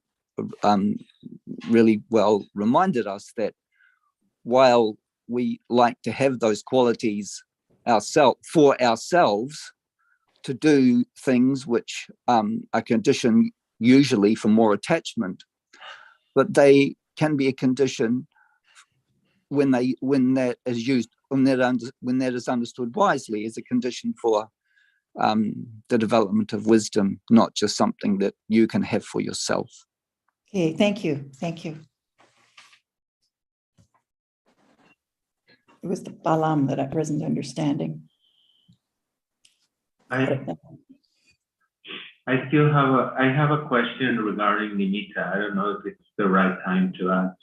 really well reminded us that while we like to have those qualities for ourselves to do things which are conditioned usually for more attachment, but they can be a condition when that is understood wisely as a condition for the development of wisdom, not just something that you can have for yourself. Okay, thank you. Thank you. It was the balam that I wasn't understanding. I still have a question regarding nimitta. I don't know if it's the right time to ask.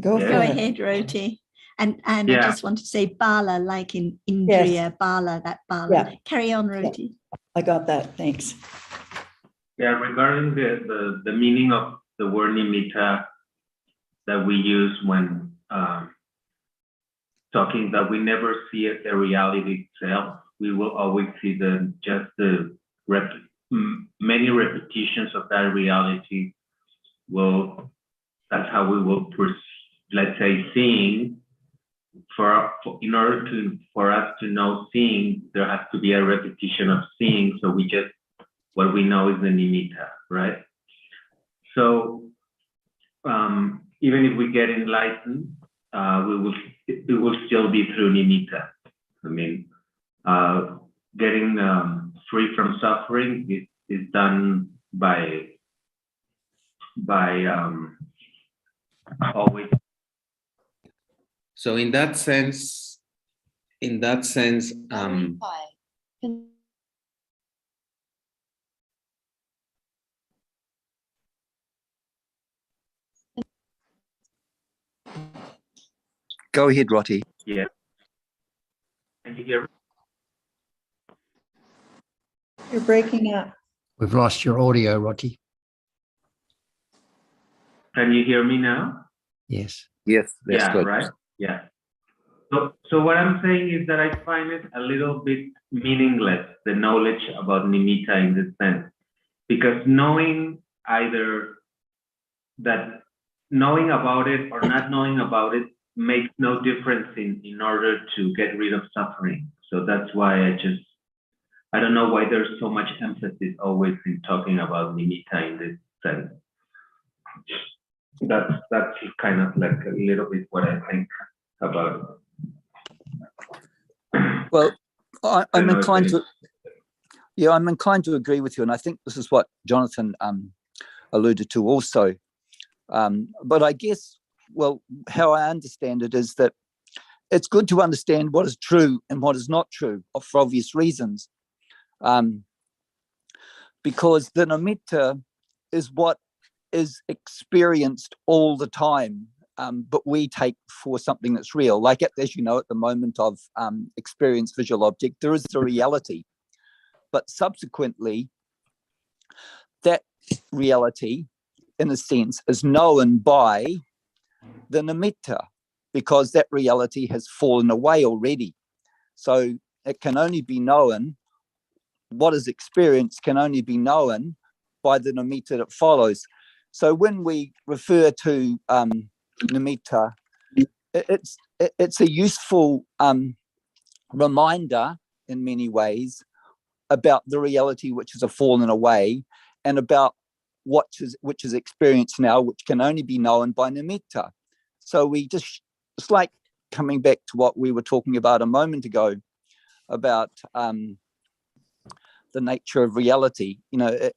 Go Yeah. Go ahead. ahead, Roti. And I Yeah. just want to say bala, like in Indriya, bala, that bala. Yeah. Carry on, Roti. I got that. Thanks. Yeah, regarding the meaning of the word nimitta that we use when talking, that we never see it, the reality itself. We will always see many repetitions of that reality. That's how we will let's say seeing. In order for us to know seeing, there has to be a repetition of seeing. So what we know is the nimitta, right? So even if we get enlightened, it will still be through nimitta. I mean, getting free from suffering is done by always. So in that sense, Go ahead, Roti. Yeah. Can you hear me? You're breaking up. We've lost your audio, Roti. Can you hear me now? Yes. Yes, that's Yeah, good. right? Yeah. So what I'm saying is that I find it a little bit meaningless, the knowledge about nimitta in this sense, because knowing about it or not knowing about it makes no difference in order to get rid of suffering. So that's why I don't know why there's so much emphasis always in talking about nimitta sense. That's kind of like a little bit what I think about it. Well, I'm know if inclined any- to. Yeah, I'm inclined to agree with you, and I think this is what Jonathan alluded to also. But I guess, well, how I understand it is that it's good to understand what is true and what is not true for obvious reasons, because the nimitta is what is experienced all the time, but we take for something that's real. Like, as you know, at the moment of experienced visual object, there is the reality. But subsequently, that reality, in a sense, is known by the nimitta, because that reality has fallen away already. So it can only be known, what is experienced can only be known by the nimitta that follows. So when we refer to nimitta, it's a useful reminder in many ways about the reality which has fallen away, and about which is experienced now, which can only be known by nimitta. So it's like coming back to what we were talking about a moment ago about the nature of reality. You know,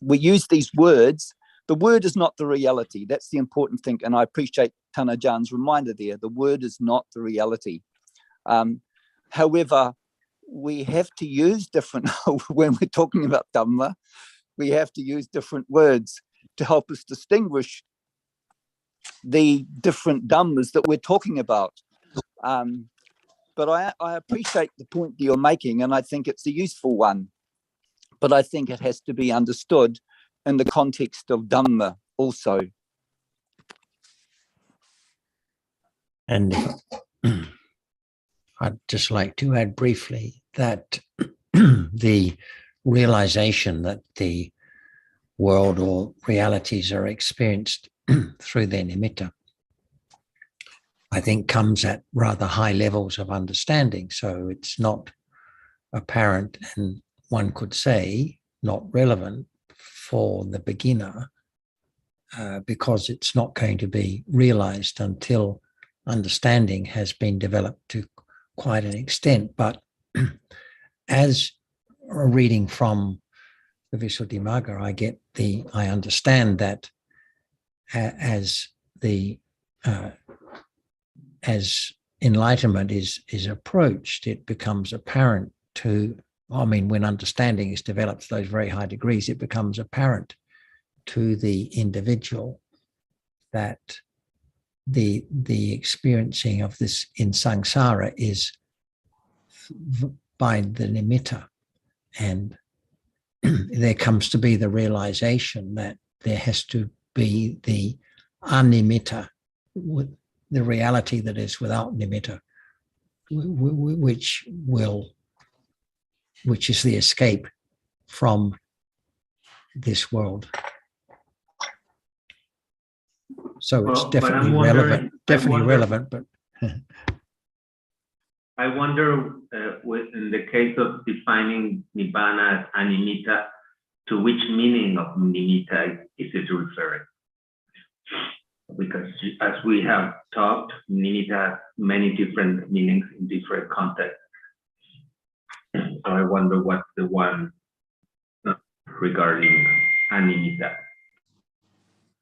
we use these words. The word is not the reality. That's the important thing. And I appreciate Tana Jan's reminder there. The word is not the reality. However, we have to use different, when we're talking about Dhamma, we have to use different words to help us distinguish the different Dhammas that we're talking about. But I appreciate the point that you're making, and I think it's a useful one. But I think it has to be understood in the context of Dhamma also. And I'd just like to add briefly that the realization that the world or realities are experienced through their nimitta, I think, comes at rather high levels of understanding. So it's not apparent, and one could say not relevant for the beginner, because it's not going to be realized until understanding has been developed to quite an extent. But as a reading from the Visuddhimagga, I understand that as enlightenment is approached, it becomes apparent when understanding is developed to those very high degrees, it becomes apparent to the individual that the experiencing of this in samsara is by the nimitta, and there comes to be the realization that there has to be the animitta, the reality that is without nimitta, which is the escape from this world. So it's definitely relevant. But I wonder, in the case of defining nibbana as animitta, to which meaning of nimitta is it referring? Because as we have talked, nimitta has many different meanings in different contexts. So I wonder what's the one regarding animitta.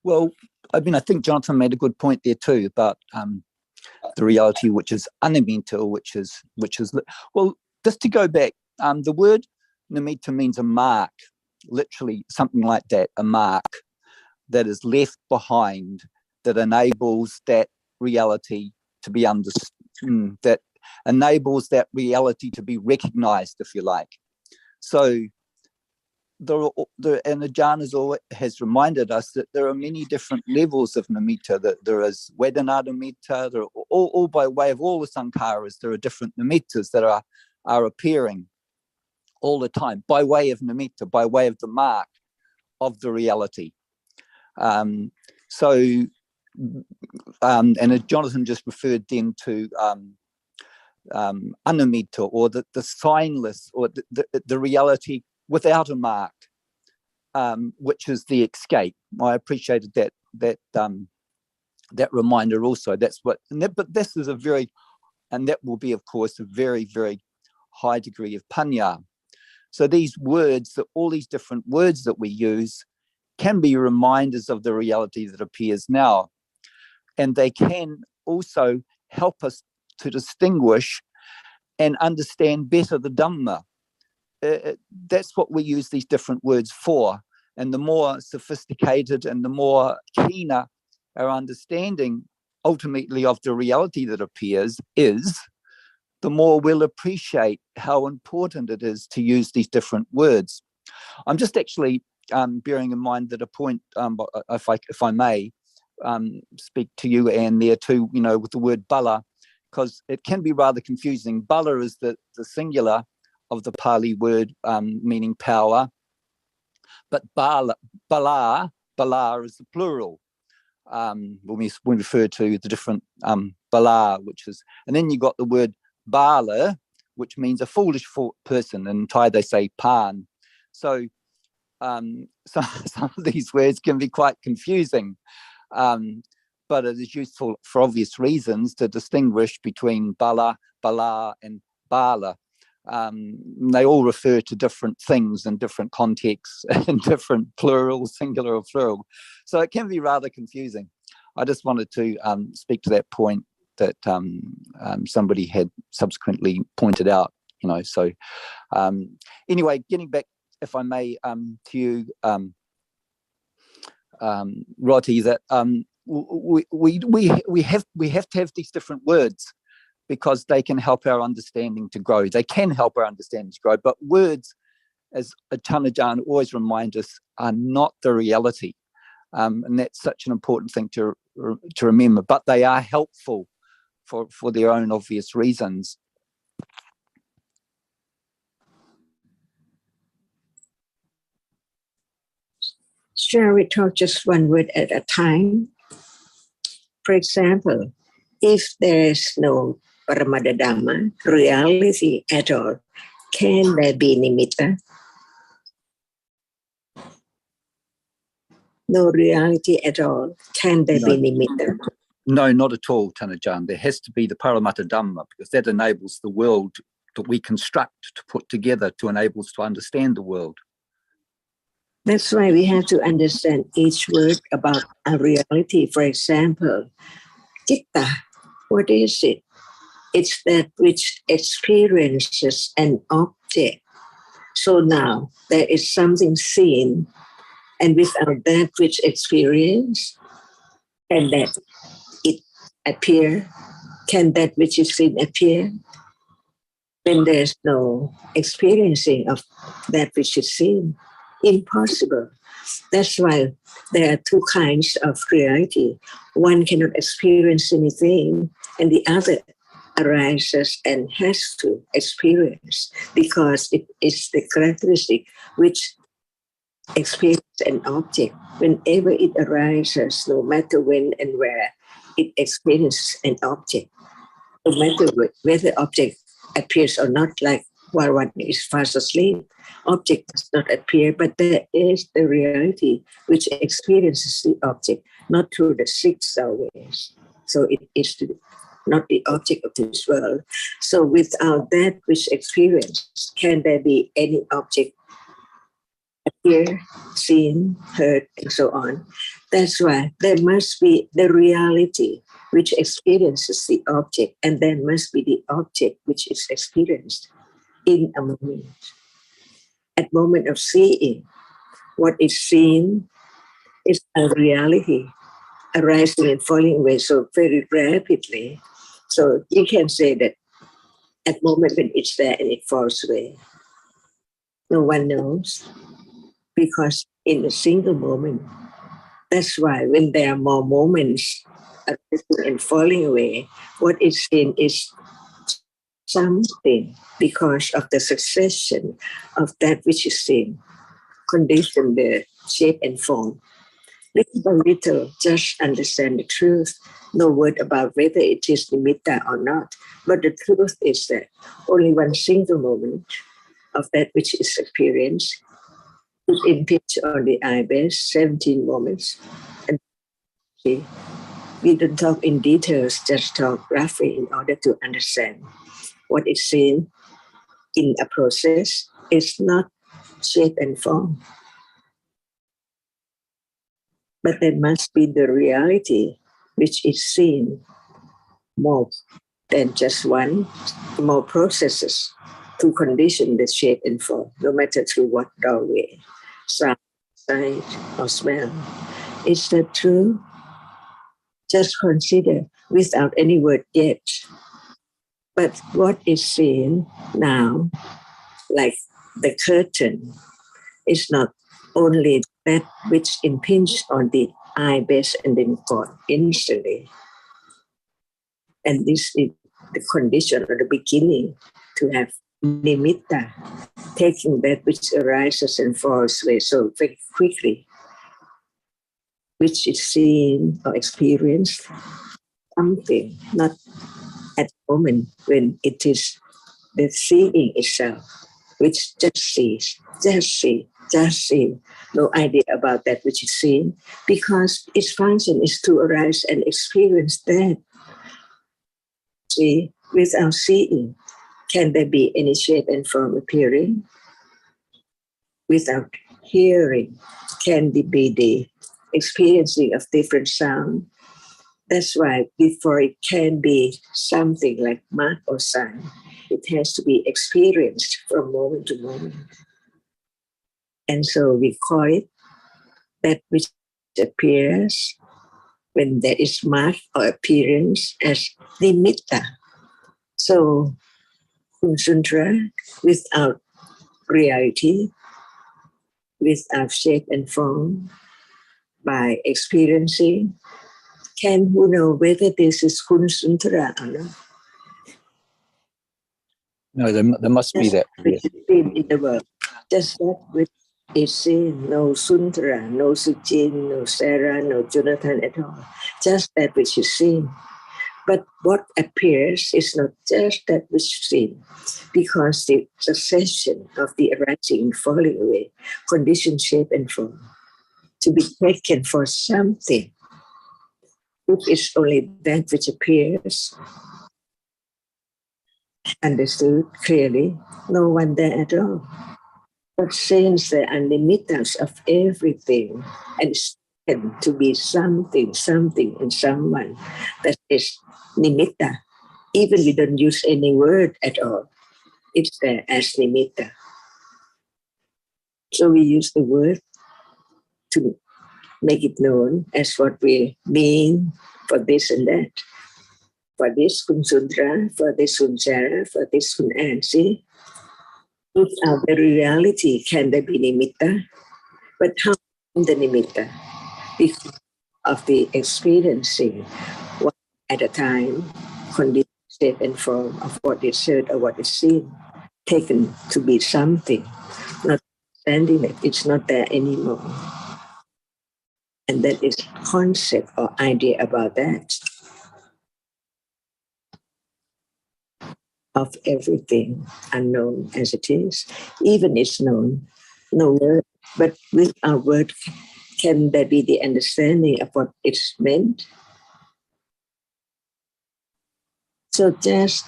Well, I mean, I think Jonathan made a good point there too about the reality which is unimitta, which is well. Just to go back, the word nimitta means a mark, literally something like that, a mark that is left behind that enables that reality to be understood, that enables that reality to be recognized, if you like. So and the jhanas has reminded us that there are many different levels of nimitta, that there is Vedana nimitta, there are all by way of all the sankharas, there are different nimittas that are appearing all the time by way of nimitta, by way of the mark of the reality. And as Jonathan just referred then to animitta, or the signless, or the reality without a mark. which is the escape. I appreciated that reminder also. That's what, but this is and that will be, of course, a very, very high degree of panya. So these words, all these different words that we use, can be reminders of the reality that appears now. And they can also help us to distinguish and understand better the Dhamma. That's what we use these different words for. And the more sophisticated and the more keener our understanding ultimately of the reality that appears is, the more we'll appreciate how important it is to use these different words. I'm just actually bearing in mind that a point, if I may, speak to you, Anne, there too, with the word bala, because it can be rather confusing. Bala is the singular of the Pali word meaning power, but bala is the plural when we refer to the different bala, which is, and then you got the word bala, which means a foolish person. In Thai they say pan. So some of these words can be quite confusing, but it is useful for obvious reasons to distinguish between bala, and bala. They all refer to different things in different contexts, in different plural, singular or plural. So it can be rather confusing. I just wanted to speak to that point that somebody had subsequently pointed out, So anyway, getting back, if I may, to you, Roti, that we have to have these different words because they can help our understanding to grow. They can help our understanding to grow, but words, as Tanajan always reminds us, are not the reality. And that's such an important thing to remember, but they are helpful for their own obvious reasons. Shall we talk just one word at a time? For example, if there's no Paramadadhamma, reality at all, can there be nimitta? No reality at all, can there be nimitta? No, not at all, Tanajan. There has to be the Paramattha Dhamma, because that enables the world that we construct to put together to enable us to understand the world. That's why we have to understand each word about a reality. For example, citta, what is it? It's that which experiences an object. So now there is something seen, and without that which experience, can that it appear? Can that which is seen appear? When there's no experiencing of that which is seen, impossible. That's why there are two kinds of reality. One cannot experience anything, and the other arises and has to experience, because it is the characteristic which experience an object. Whenever it arises, no matter when and where, it experiences an object. No matter whether object appears or not, like while one is fast asleep, object does not appear, but there is the reality which experiences the object, not through the six ways. So it is not the object of this world. So without that which experience, can there be any object appear, seen, heard, and so on? That's why there must be the reality which experiences the object, and there must be the object which is experienced in a moment. At moment of seeing, what is seen is a reality arising and falling away so very rapidly. So you can say that at moment when it's there and it falls away, no one knows, because in a single moment. That's why when there are more moments arising and falling away, what is seen is something, because of the succession of that which is seen, condition the shape and form. Little by little, just understand the truth. No word about whether it is nimitta or not. But the truth is that only one single moment of that which is experienced put impinge on the eye base 17 moments. And see, we don't talk in details, just talk roughly in order to understand what is seen in a process is not shape and form. But there must be the reality which is seen more than just one, more processes to condition the shape and form, no matter through what doorway, sound, sight, or smell. Is that true? Just consider without any word yet. But what is seen now, like the curtain, is not only that which impinges on the eye base and then gone instantly. And this is the condition or the beginning to have nimitta, taking that which arises and falls away so very quickly, which is seen or experienced, something, not at the moment when it is the seeing itself, which just sees, just see, no idea about that which is seen, because its function is to arise and experience that. See, without seeing, can there be any shape and form appearing? Without hearing, can there be the experiencing of different sound? That's why before it can be something like mark or sign, it has to be experienced from moment to moment. And so we call it that which appears when there is mark or appearance as nimitta. So Kunsuntra, without reality, without shape and form, by experiencing, can who know whether this is Kunsuntra or not? No, there must be that. Which is seen in the world. Just that which is seen, no Suntra, no Sujin, no Sarah, no Jonathan at all. Just that which is seen. But what appears is not just that which is seen, because the succession of the arising and falling away, condition, shape, and form, to be taken for something, which is only that which appears, understood clearly, no one there at all. But since there are limitants of everything, and it's to be something, and someone, that is nimitta, even we don't use any word at all, it's there as nimitta. So we use the word to make it known as what we mean for this and that. For this Kun Sundra, for this Kun Sarah, for this Kun Ansi. Without the reality, can there be nimitta? But how the nimitta? Because of the experiencing one at a time, condition, shape, and form of what is heard or what is seen, taken to be something, not understanding it, it's not there anymore. And that is concept or idea about that. Of everything unknown as it is, even it's known, no word, but with our word, can there be the understanding of what it's meant? So just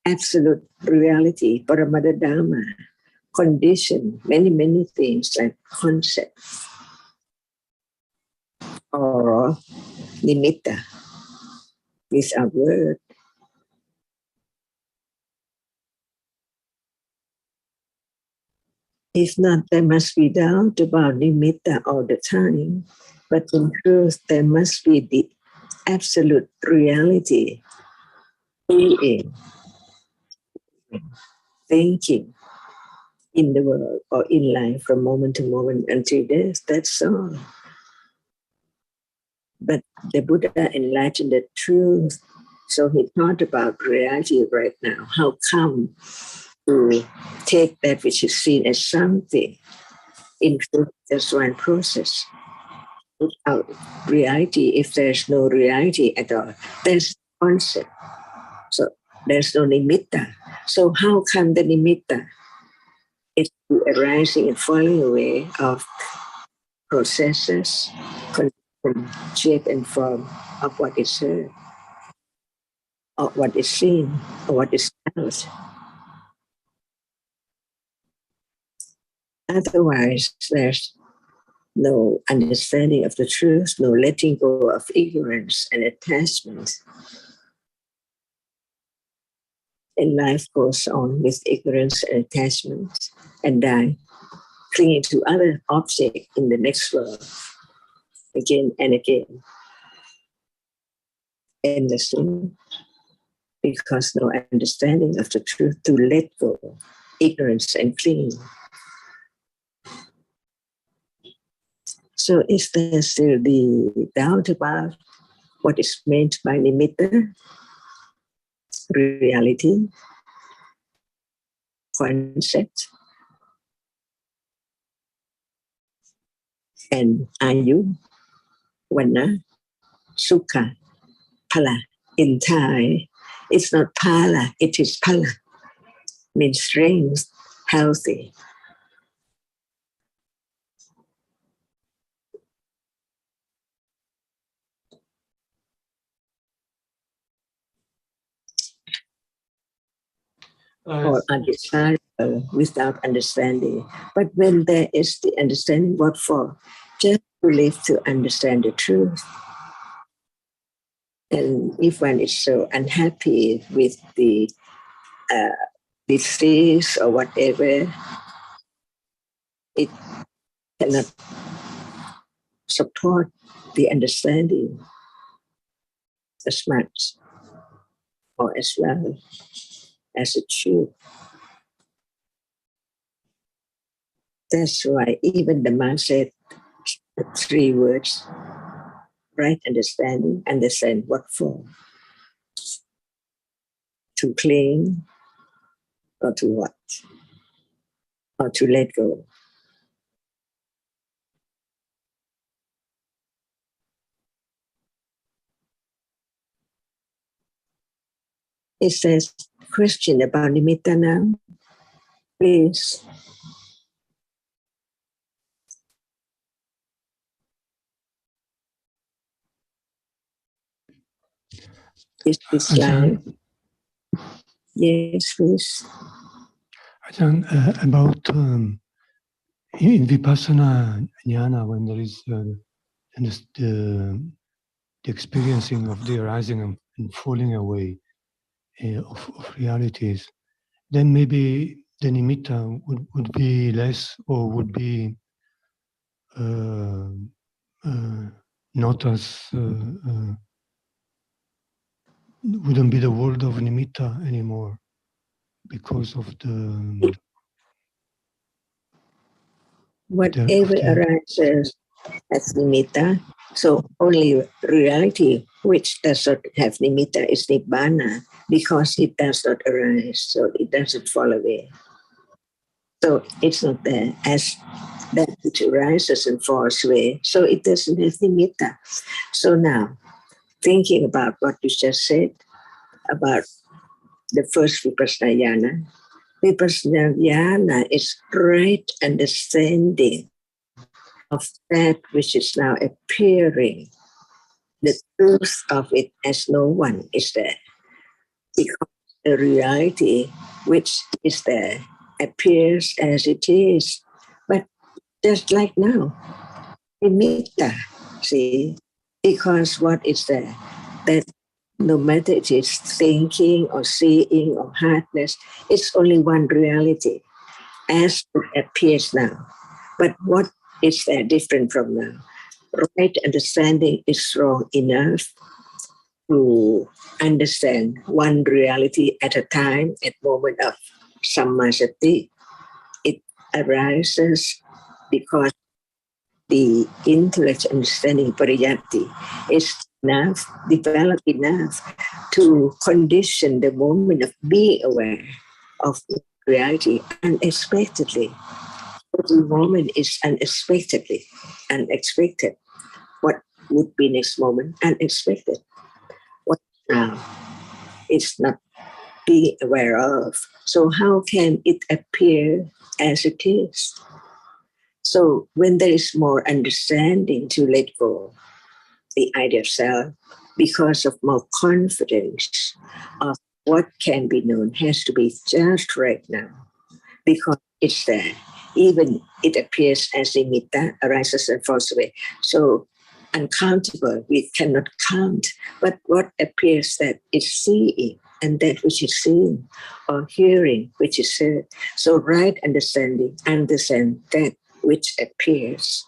absolute reality, Paramada-Dhamma, condition, many things like concept or nimitta with our word. If not, there must be doubt about nimitta all the time. But in truth, there must be the absolute reality, being, thinking in the world or in life from moment to moment until death. That's all. But the Buddha enlightened the truth. So he thought about reality right now. How come to take that which is seen as something? In truth, there's one process. Without reality, if there's no reality at all, there's concept. So there's no nimitta. So how come the nimitta? It's the arising and falling away of processes, condition, shape and form of what is heard, or what is seen, or what is felt. Otherwise, there's no understanding of the truth, no letting go of ignorance and attachment. And life goes on with ignorance and attachment and die, clinging to other objects in the next world, again and again, endlessly, because no understanding of the truth to let go, ignorance and clinging. So is there still the doubt about what is meant by nimitta, reality, concept, and ayu, wana, sukha, pala? In Thai, it's not pala, it is pala, means strength, healthy. Or undesirable without understanding. But when there is the understanding, what for? Just to live to understand the truth. And if one is so unhappy with the disease or whatever, it cannot support the understanding as much or as well as it should. That's why even the man said 3 words, right understanding, understand what for? To cling or to what? Or to let go. It says, question about nimitta now, please. Is this live? Yes, please. Ajahn, about in Vipassana Jnana, when there is the experiencing of the arising and falling away of realities, then maybe the nimitta would be less or would be not as, wouldn't be the world of nimitta anymore because of the... Whatever arises as nimitta, so only reality which does not have nimitta is nibbana, because it does not arise, so it doesn't fall away. So it's not there as that which arises and falls away, so it doesn't have nimitta. So now, thinking about what you just said about the first vipassana jnana, vipassana jnana is right understanding of that which is now appearing, the truth of it as no one is there. Because the reality which is there appears as it is. But just like now, nimitta, see, because what is there? That no matter it is thinking or seeing or heartness, it's only one reality as it appears now. But what is there different from now? Right understanding is strong enough to understand one reality at a time, at moment of sammasati. It arises because the intellect understanding pariyatti is enough, developed enough to condition the moment of being aware of reality unexpectedly. Every moment is unexpected. What would be next moment? Unexpected. What now? It's not being aware of. So how can it appear as it is. So when there is more understanding to let go the idea of self, because of more confidence of what can be known has to be just right now, because it's there. Even it appears as nimitta, arises and falls away. So uncountable, we cannot count. But what appears that is seeing, and that which is seen, or hearing, which is heard. So right understanding, understand that which appears,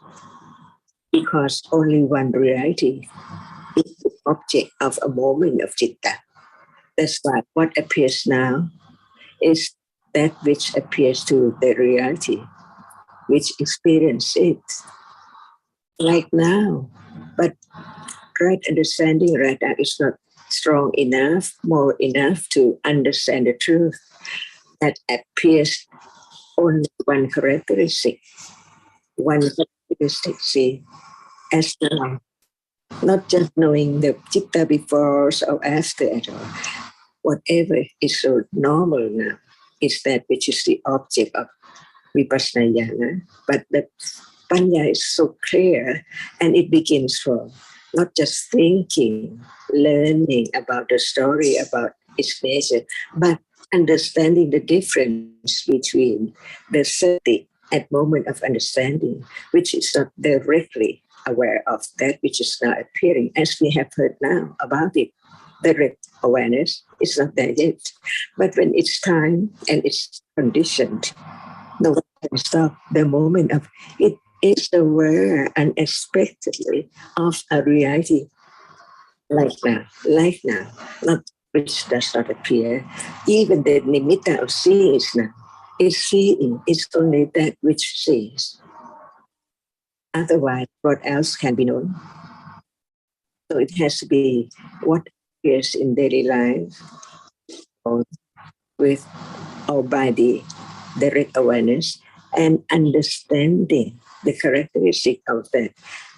because only one reality is the object of a moment of citta. That's why what appears now is that which appears to the reality, which experience it like now. But right understanding right now is not strong enough, more enough to understand the truth that appears only one characteristic. One characteristic, see, as now. Not just knowing the citta before or after at all. Whatever is so normal now is that which is the object of vipassana jnana. But the panya is so clear, and it begins from not just thinking, learning about the story, about its nature, but understanding the difference between the sati at moment of understanding, which is not directly aware of that which is now appearing, as we have heard now about it. Direct awareness is not there yet. But when it's time and it's conditioned, no one can stop the moment of it is aware unexpectedly of a reality like now, not which does not appear. Even the nimitta of seeing is now. Is seeing, it's only that which sees. Otherwise, what else can be known? So it has to be what appears in daily life or with or by the direct awareness and understanding the characteristic of that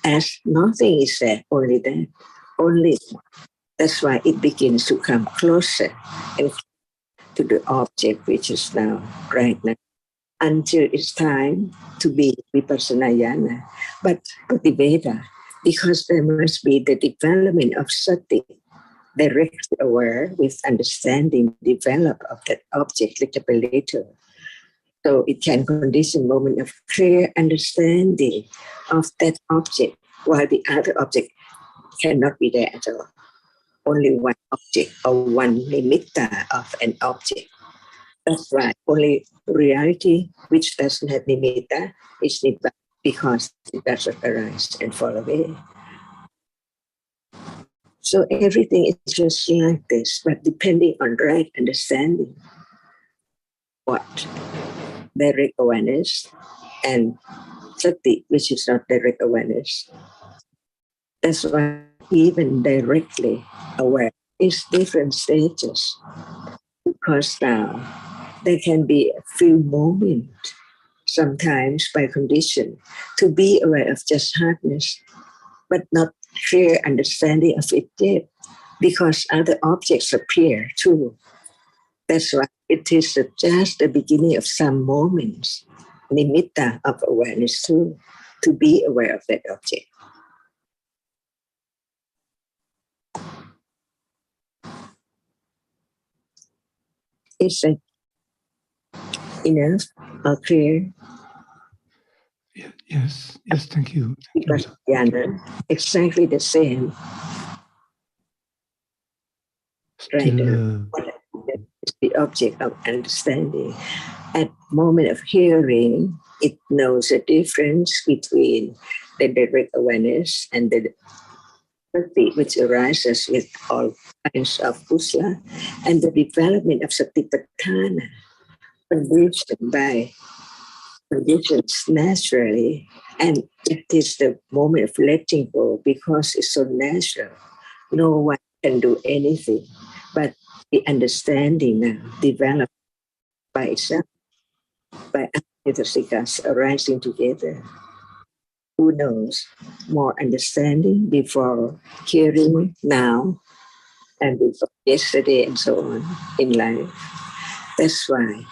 as nothing is there, only that, only. That's why it begins to come closer and to the object which is now, right now, until it's time to be vipassana jnana. But Prativeda, because there must be the development of sati, directly aware with understanding develop of that object little by little. So it can condition moment of clear understanding of that object, while the other object cannot be there at all. Only one object or one nimitta of an object. That's right. Only reality which doesn't have nimitta is nibbana, because it doesn't arise and fall away. So everything is just like this, but depending on right understanding, what? Direct awareness and sati, which is not direct awareness. That's why even directly aware is different stages, because now there can be a few moments, sometimes by condition, to be aware of just hardness, but not clear understanding of it yet, because other objects appear too. That's why it is just the beginning of some moments, nimitta of awareness too, to be aware of that object. Is it enough or clear? Yes, thank you. Because exactly the same. Right now, what is the object of understanding? At moment of hearing, it knows the difference between the direct awareness and the sati, which arises with all kinds of kusala, and the development of satipatthana, conditioned by conditions naturally. And it is the moment of letting go, because it's so natural. No one can do anything, but the understanding now developed by itself, by Anitasikas arising together. Who knows? More understanding before hearing now and before yesterday and so on in life. That's why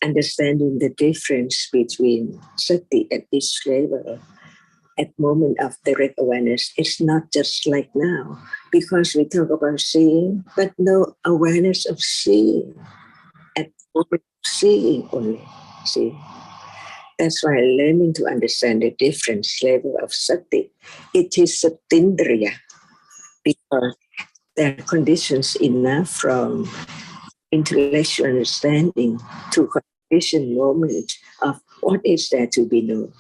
understanding the difference between sati at each level at moment of direct awareness. It's not just like now, because we talk about seeing, but no awareness of seeing at moment of seeing only. See, that's why learning to understand the different level of sati, it is satindriya, because there are conditions enough from intellectual understanding to condition moment of what is there to be known,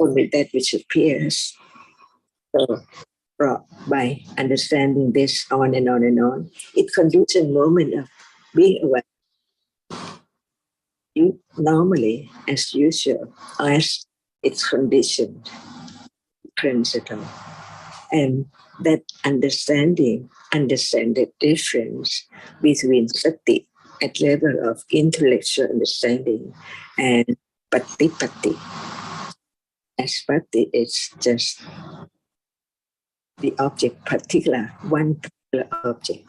only that which appears. So by understanding this on and on and on, it conditions moment of being aware. You normally, as usual, as it's conditioned principle. And that understand the difference between sati at level of intellectual understanding and patipati. As pati, it's just the object, one particular object,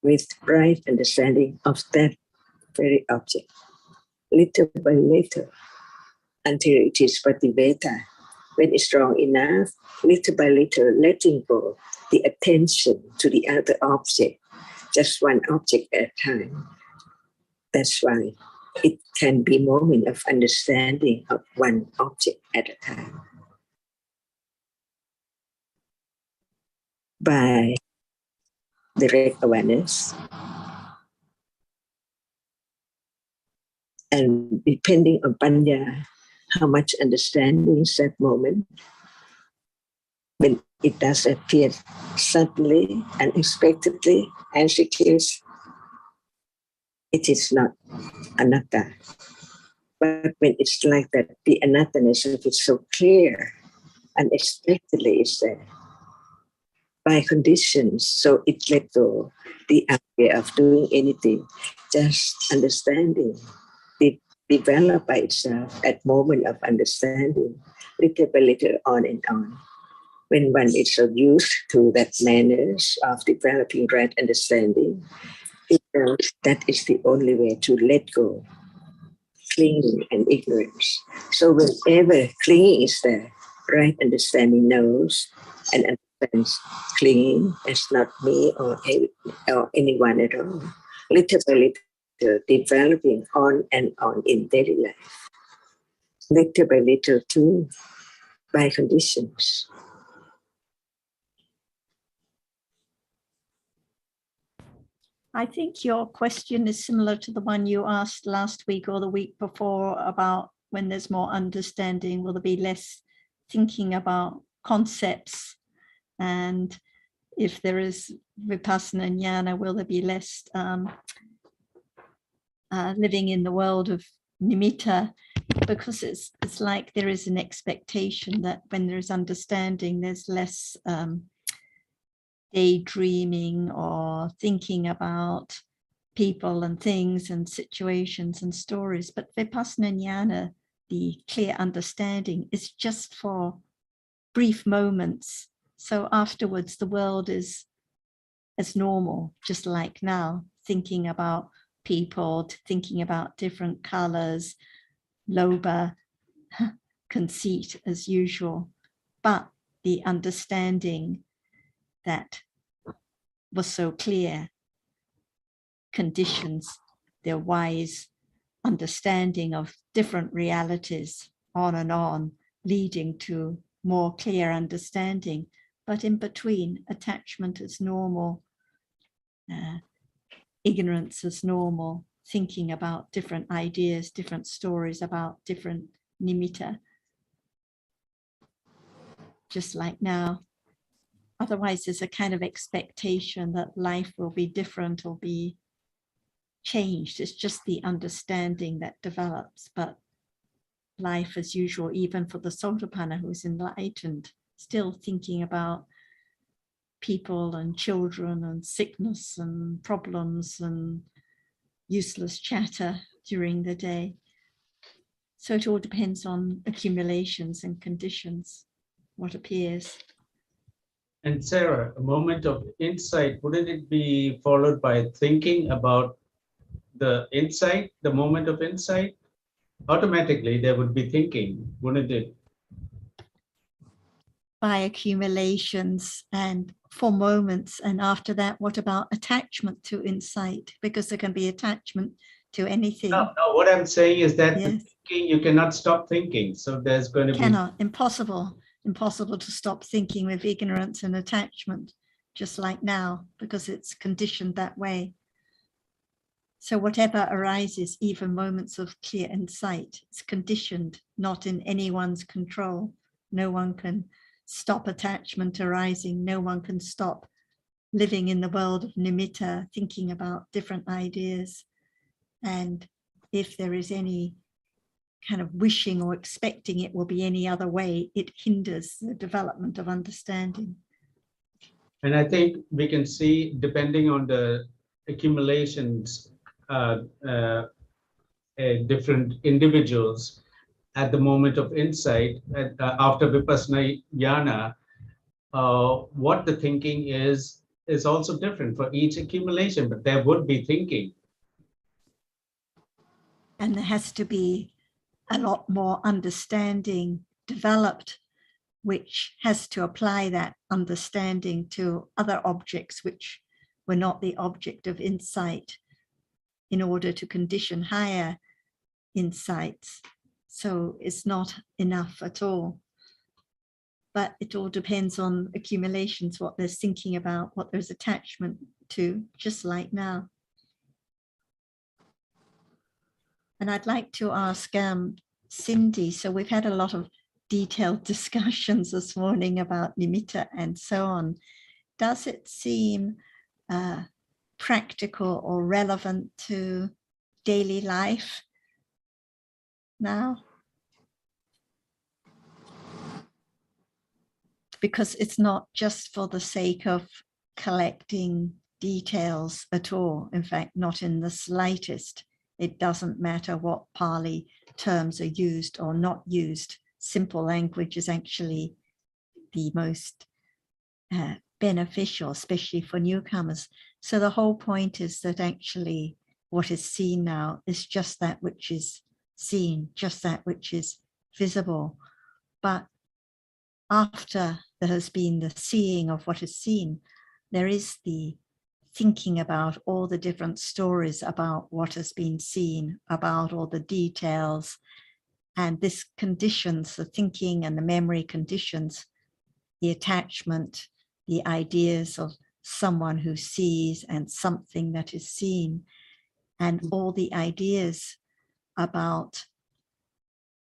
with right understanding of that very object, little by little, until it is pativeta. When it's strong enough, little by little, letting go the attention to the other object, just one object at a time. That's why it can be moment of understanding of one object at a time. By direct awareness, and depending on panya, how much understanding is that moment, when it does appear suddenly, unexpectedly, as it is not anatta. But when it's like that, the anatta-ness of it so clear, unexpectedly is there. By conditions, so it let go the idea of doing anything, just understanding. It develop by itself at moment of understanding, little by little, on and on. When one is so used to that manners of developing right understanding, it knows that is the only way to let go clinging and ignorance. So whenever clinging is there, right understanding knows and understands clinging as not me or anyone at all. Little by little, developing on and on in daily life. Little by little too, by conditions. I think your question is similar to the one you asked last week or the week before about when there's more understanding, will there be less thinking about concepts? And if there is vipassana jnana, will there be less living in the world of nimitta? Because it's like there is an expectation that when there's understanding, there's less daydreaming or thinking about people and things and situations and stories. But vipassana jnana, the clear understanding, is just for brief moments. So afterwards, the world is as normal, just like now, thinking about people, thinking about different colors, lobha, conceit as usual. But the understanding that was so clear conditions their wise understanding of different realities on and on, leading to more clear understanding. But in between, attachment is normal, ignorance is normal, thinking about different ideas, different stories about different nimitta, just like now. Otherwise, there's a kind of expectation that life will be different or be changed. It's just the understanding that develops, but life as usual, even for the Sotapanna who's enlightened, still thinking about people and children and sickness and problems and useless chatter during the day. So it all depends on accumulations and conditions, what appears. And Sarah, a moment of insight, wouldn't it be followed by thinking about the insight, the moment of insight, automatically there would be thinking, wouldn't it? By accumulations and for moments. And after that, what about attachment to insight? Because there can be attachment to anything. No, what I'm saying is that Yes. the thinking, you cannot stop thinking. So there's going to Cannot, impossible to stop thinking with ignorance and attachment, just like now, because it's conditioned that way. So whatever arises, even moments of clear insight, it's conditioned, not in anyone's control. No one can stop attachment arising. No one can stop living in the world of nimitta, thinking about different ideas. And if there is any kind of wishing or expecting it will be any other way, it hinders the development of understanding. And I think we can see, depending on the accumulations, different individuals at the moment of insight, after Vipassana Jnana, what the thinking is also different for each accumulation, but there would be thinking. And there has to be a lot more understanding developed, which has to apply that understanding to other objects which were not the object of insight in order to condition higher insights. So it's not enough at all. But it all depends on accumulations, what they're thinking about, what there's attachment to, just like now. And I'd like to ask Cindy, so we've had a lot of detailed discussions this morning about nimitta and so on. Does it seem practical or relevant to daily life now? Because it's not just for the sake of collecting details at all. In fact, not in the slightest. It doesn't matter what Pali terms are used or not used. Simple language is actually the most beneficial, especially for newcomers. So the whole point is that actually what is seen now is just that which is seen, just that which is visible. But after there has been the seeing of what is seen, there is the thinking about all the different stories about what has been seen, about all the details. And this conditions the thinking, and the memory conditions the attachment, the ideas of someone who sees and something that is seen, and all the ideas about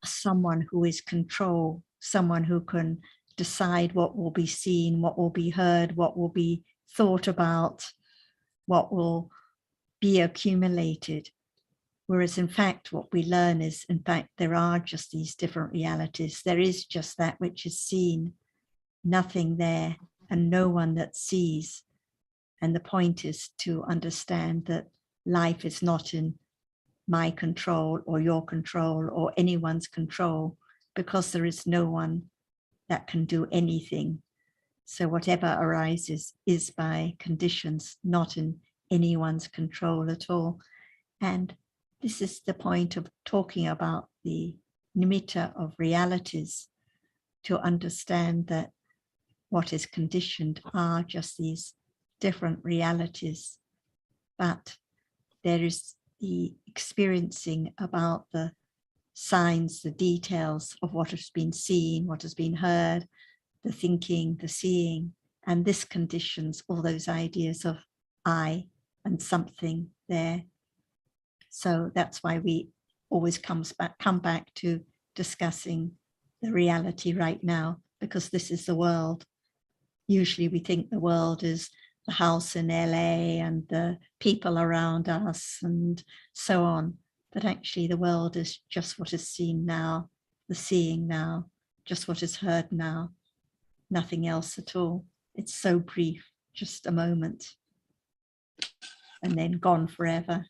someone who is control, someone who can decide what will be seen, what will be heard, what will be thought about, what will be accumulated. Whereas in fact, what we learn is, in fact, there are just these different realities. There is just that which is seen, nothing there, and no one that sees. And the point is to understand that life is not in my control or your control or anyone's control, because there is no one that can do anything. So whatever arises is by conditions, not in anyone's control at all. And this is the point of talking about the nimitta of realities, to understand that what is conditioned are just these different realities. But there is the experiencing about the signs, the details of what has been seen, what has been heard, the thinking, the seeing, and this conditions all those ideas of I and something there. So that's why we always come back to discussing the reality right now, because this is the world. Usually we think the world is the house in LA and the people around us and so on. But actually the world is just what is seen now, the seeing now, just what is heard now, nothing else at all. It's so brief, just a moment, and then gone forever.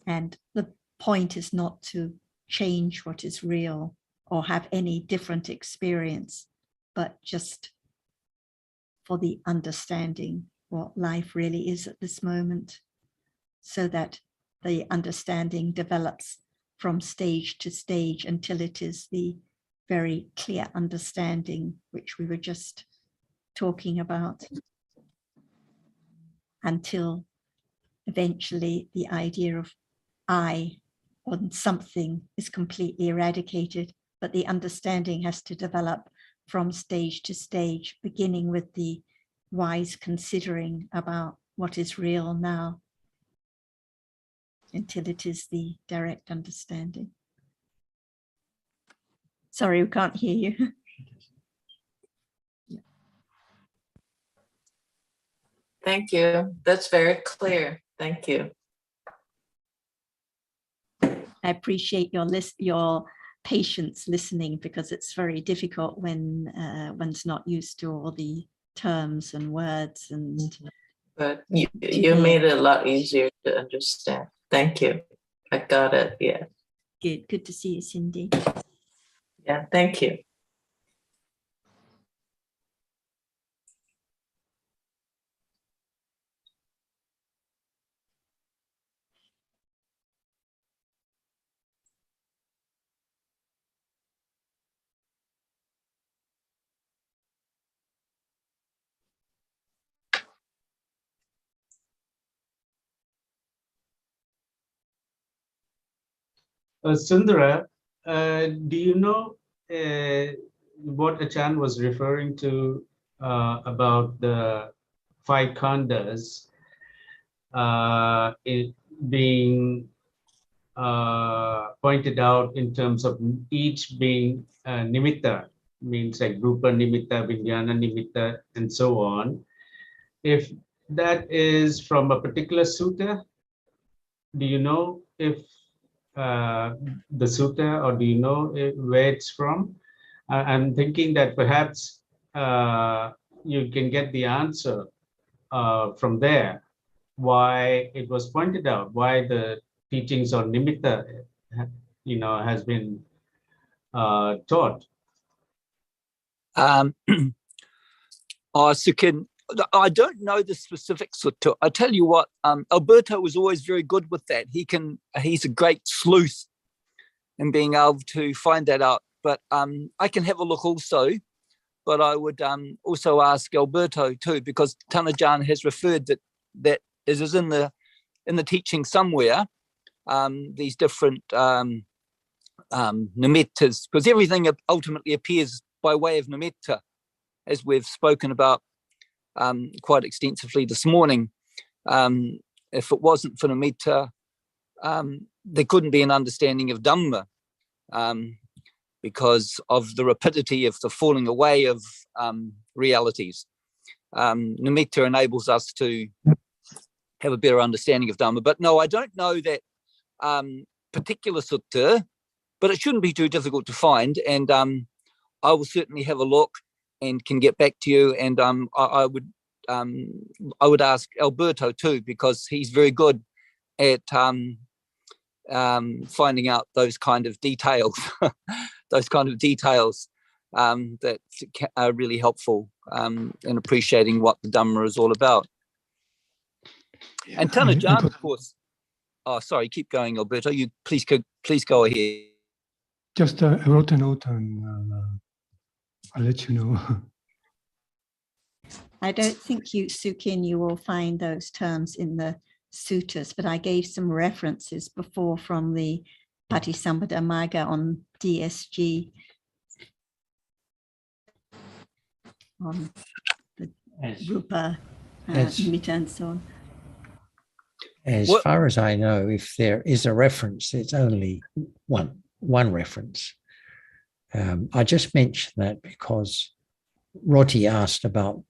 And the point is not to change what is real or have any different experience, but just for the understanding what life really is at this moment, so that the understanding develops from stage to stage until it is the very clear understanding which we were just talking about, until eventually the idea of I or something is completely eradicated, but the understanding has to develop from stage to stage, beginning with the wise considering about what is real now, until it is the direct understanding. Sorry, we can't hear you. Thank you. That's very clear. Thank you. I appreciate your patience listening, because it's very difficult when one's not used to all the terms and words. And But you made it a lot easier to understand. Thank you. I got it. Yeah. Good to see you, Cindy. Yeah. Thank you. Sundara, do you know what Achan was referring to about the five khandas it being pointed out in terms of each being nimitta, means like rupa nimitta, vijnana nimitta, and so on. If that is from a particular sutta, do you know if the sutta, or do you know where it's from? I'm thinking that perhaps you can get the answer from there, why it was pointed out, why the teachings on nimitta, has been taught. Sukin, I don't know the specifics. I tell you what, Alberto was always very good with that. He's a great sleuth in being able to find that out. But I can have a look also. But I would also ask Alberto too, because Tanajan has referred that it is in the teaching somewhere. These different nimittas, because everything ultimately appears by way of nimitta, as we've spoken about quite extensively this morning. If it wasn't for nimitta, there couldn't be an understanding of Dhamma, because of the rapidity of the falling away of realities. Nimitta enables us to have a better understanding of Dhamma. But no, I don't know that particular sutta, but it shouldn't be too difficult to find. And I will certainly have a look and can get back to you. And I would ask Alberto too, because he's very good at finding out those kind of details, that are really helpful in appreciating what the Dhamma is all about. Yeah, and Tanajan, of course. Oh, sorry, keep going, Alberto. You please go ahead. Just I wrote a note and I'll let you know. I don't think Sukin, you will find those terms in the suttas, but I gave some references before from the Patisambhada Magga on DSG, on the Rupa, nimitta, and so on. As far as I know, if there is a reference, it's only one reference. I just mentioned that because Roti asked about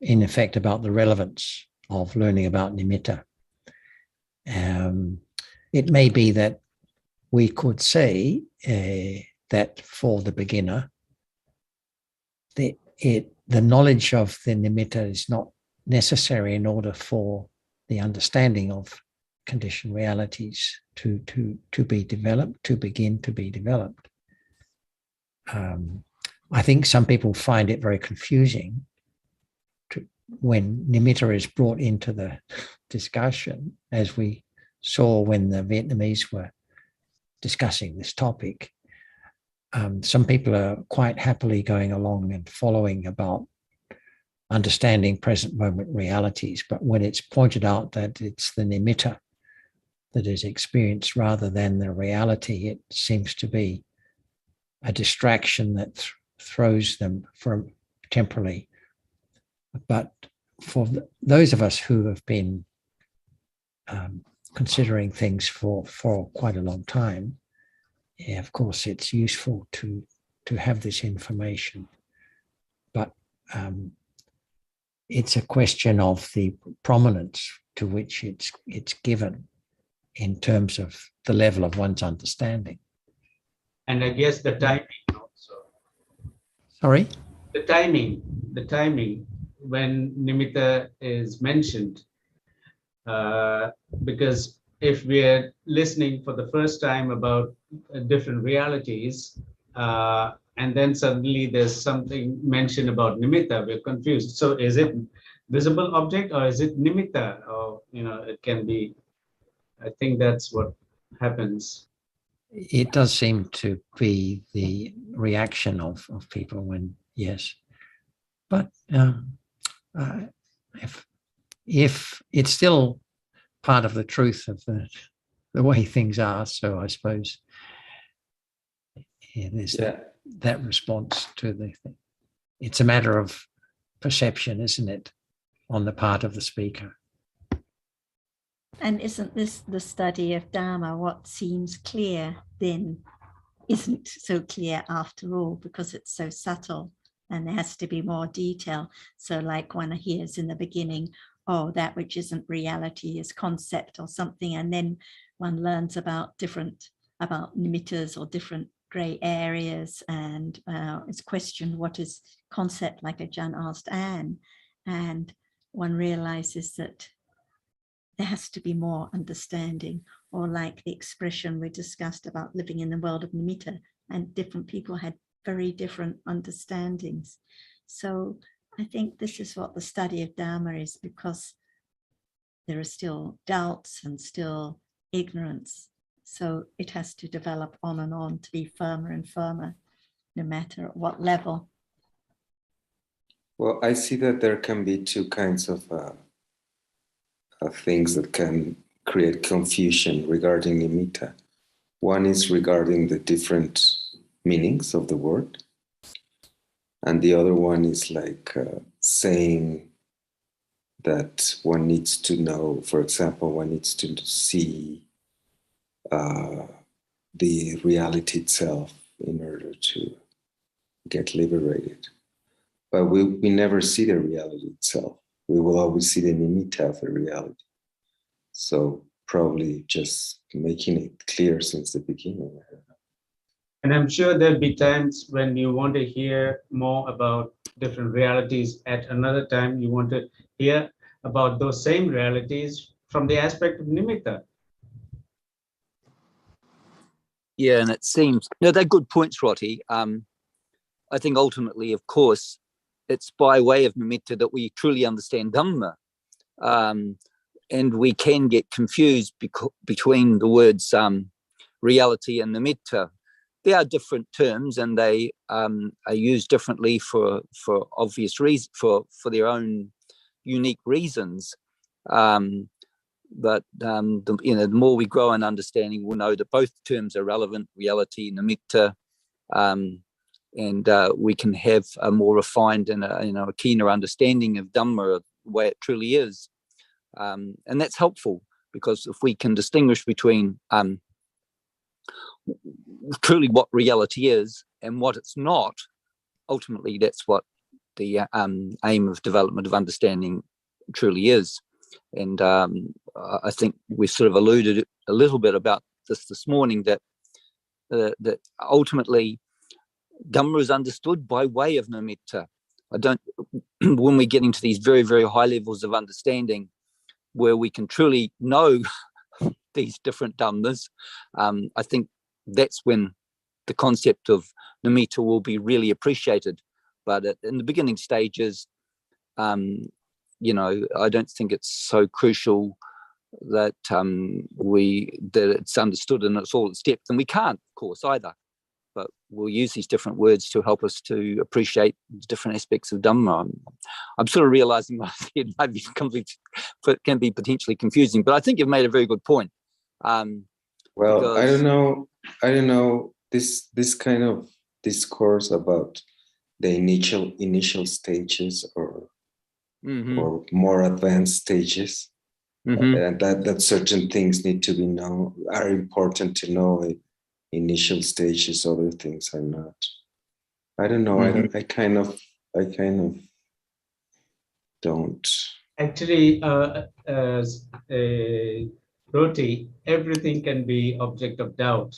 in effect, about the relevance of learning about nimitta. It may be that we could say that for the beginner, the knowledge of the nimitta is not necessary in order for the understanding of conditioned realities to be developed, to begin to be developed. I think some people find it very confusing when nimitta is brought into the discussion, as we saw when the Vietnamese were discussing this topic. Some people are quite happily going along and following about understanding present moment realities, but when it's pointed out that it's the nimitta that is experienced rather than the reality, it seems to be a distraction that throws them from temporarily. But for those of us who have been considering things for quite a long time, yeah, of course, it's useful to have this information. But it's a question of the prominence to which it's given in terms of the level of one's understanding. And I guess the timing also. Sorry? The timing when nimitta is mentioned, because if we're listening for the first time about different realities, and then suddenly there's something mentioned about nimitta, we're confused. So is it visible object or is it nimitta? Or, it can be, I think that's what happens. It does seem to be the reaction of people when, yes. But if it's still part of the truth of the way things are, so I suppose there's that response to the thing. It's a matter of perception, isn't it, on the part of the speaker? And isn't this the study of Dhamma? What seems clear then isn't so clear after all, because it's so subtle and there has to be more detail. So like one hears in the beginning, oh, that which isn't reality is concept or something, and then one learns about nimittas or different grey areas, and it's questioned what is concept, like Ajahn asked Anne, and one realizes that there has to be more understanding, or like the expression we discussed about living in the world of nimitta, and different people had very different understandings. So I think this is what the study of Dhamma is, because there are still doubts and still ignorance. So it has to develop on and on to be firmer and firmer, no matter at what level. Well, I see that there can be two kinds of things that can create confusion regarding nimitta. One is regarding the different meanings of the word, and the other one is like saying that one needs to know, for example, one needs to see the reality itself in order to get liberated. But we never see the reality itself. We will always see the nimitta of the reality. So probably just making it clear since the beginning. And I'm sure there'll be times when you want to hear more about different realities. At another time, you want to hear about those same realities from the aspect of nimitta. Yeah, and it seems, no, they're good points, Roti. I think ultimately, of course, it's by way of nimitta that we truly understand Dhamma. And we can get confused between the words reality and nimitta. They are different terms, and they are used differently for obvious reasons, for their own unique reasons. But the more we grow in understanding, we'll know that both terms are relevant: reality, nimitta, and we can have a more refined and a keener understanding of Dhamma, the way it truly is. And that's helpful, because if we can distinguish between truly what reality is and what it's not, ultimately that's what the aim of development of understanding truly is. And I think we sort of alluded a little bit about this morning, that that ultimately Dhamma is understood by way of nimitta. When we get into these very, very high levels of understanding, where we can truly know these different Dhammas, I think that's when the concept of nimitta will be really appreciated. But in the beginning stages, I don't think it's so crucial that that it's understood and it's all its depth. And we can't, of course, either. But we'll use these different words to help us to appreciate different aspects of Dhamma. I'm sort of realizing what I said maybe can be potentially confusing, but I think you've made a very good point. Well, I don't know. This kind of discourse about the initial stages or more advanced stages, and that certain things need to be known, are important to know. Initial stages, other things are not. I don't know. I kind of don't. Actually, Roti, everything can be object of doubt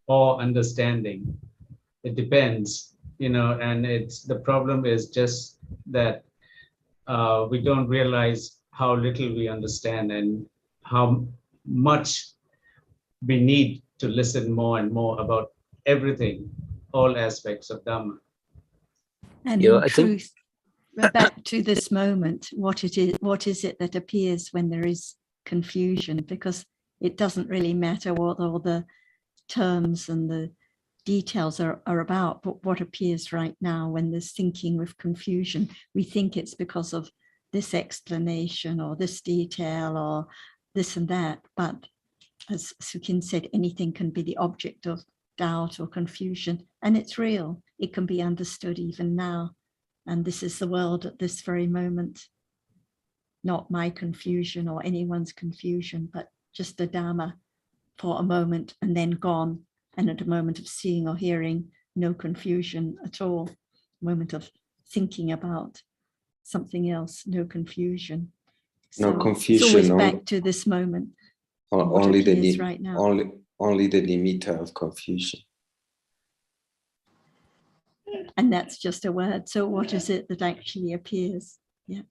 or understanding. It depends, and the problem is just that we don't realize how little we understand and how much we need to listen more and more about everything, all aspects of Dhamma. And in truth, back to this moment, what is it that appears when there is confusion? Because it doesn't really matter what all the terms and the details are about, but what appears right now when there's thinking with confusion. We think it's because of this explanation or this detail or this and that, but as Sukin said, anything can be the object of doubt or confusion, and it's real. It can be understood even now. And this is the world at this very moment. Not my confusion or anyone's confusion, but just the Dhamma for a moment and then gone. And at a moment of seeing or hearing, no confusion at all. Moment of thinking about something else, no confusion. No confusion. It's always back to this moment. Only the right now. only the nimitta of confusion. And that's just a word. So what is it that actually appears? Yeah.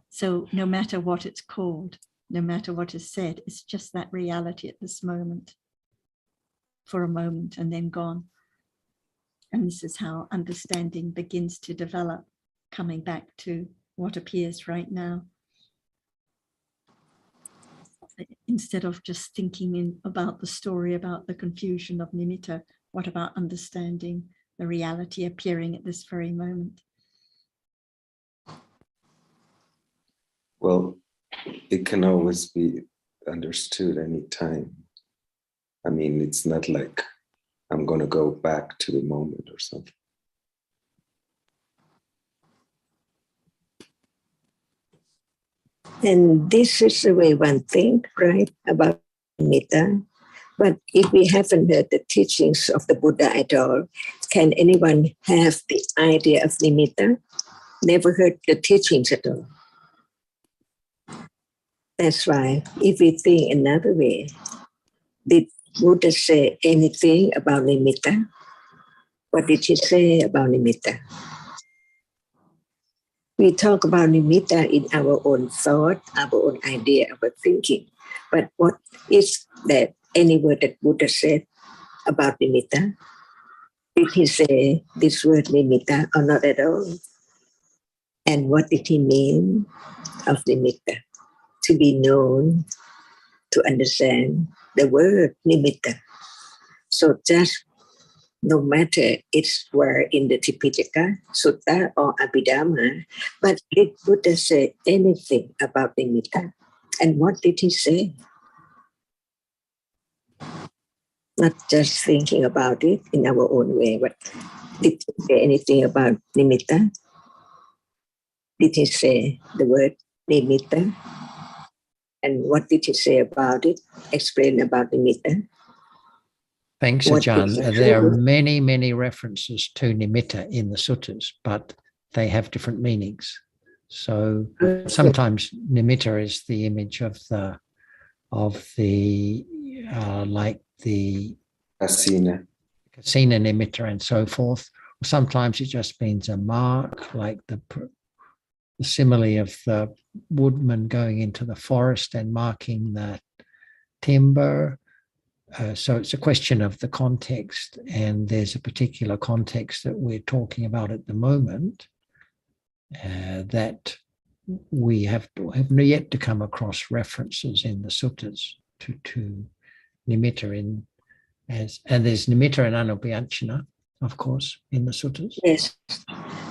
So no matter what it's called, no matter what is said, it's just that reality at this moment, for a moment and then gone. And this is how understanding begins to develop, coming back to what appears right now. Instead of just thinking about the story, about the confusion of nimitta, what about understanding the reality appearing at this very moment? Well, it can always be understood anytime. I mean, it's not like I'm going to go back to the moment or something. And this is the way one thinks, right, about nimitta. But if we haven't heard the teachings of the Buddha at all, can anyone have the idea of nimitta? Never heard the teachings at all. That's why if we think another way, did Buddha say anything about nimitta? What did he say about nimitta? We talk about nimitta in our own thought, our own idea, our thinking. But what is that any word that Buddha said about nimitta? Did he say this word nimitta or not at all? And what did he mean of nimitta? To be known, to understand the word nimitta. So just no matter it's where in the Tipitaka, Sutta or Abhidhamma, but did Buddha say anything about nimitta? And what did he say? Not just thinking about it in our own way, but did he say anything about nimitta? Did he say the word nimitta? And what did he say about it? Explain about nimitta. Thanks, Ajahn. There are many, many references to nimitta in the suttas, but they have different meanings. So sometimes nimitta is the image of the like the kasina nimitta and so forth. Sometimes it just means a mark, like the simile of the woodman going into the forest and marking the timber. So it's a question of the context, and there's a particular context that we're talking about at the moment that we have yet to come across references in the suttas to nimitta and there's nimitta and anubhyanchana, of course, in the suttas. Yes,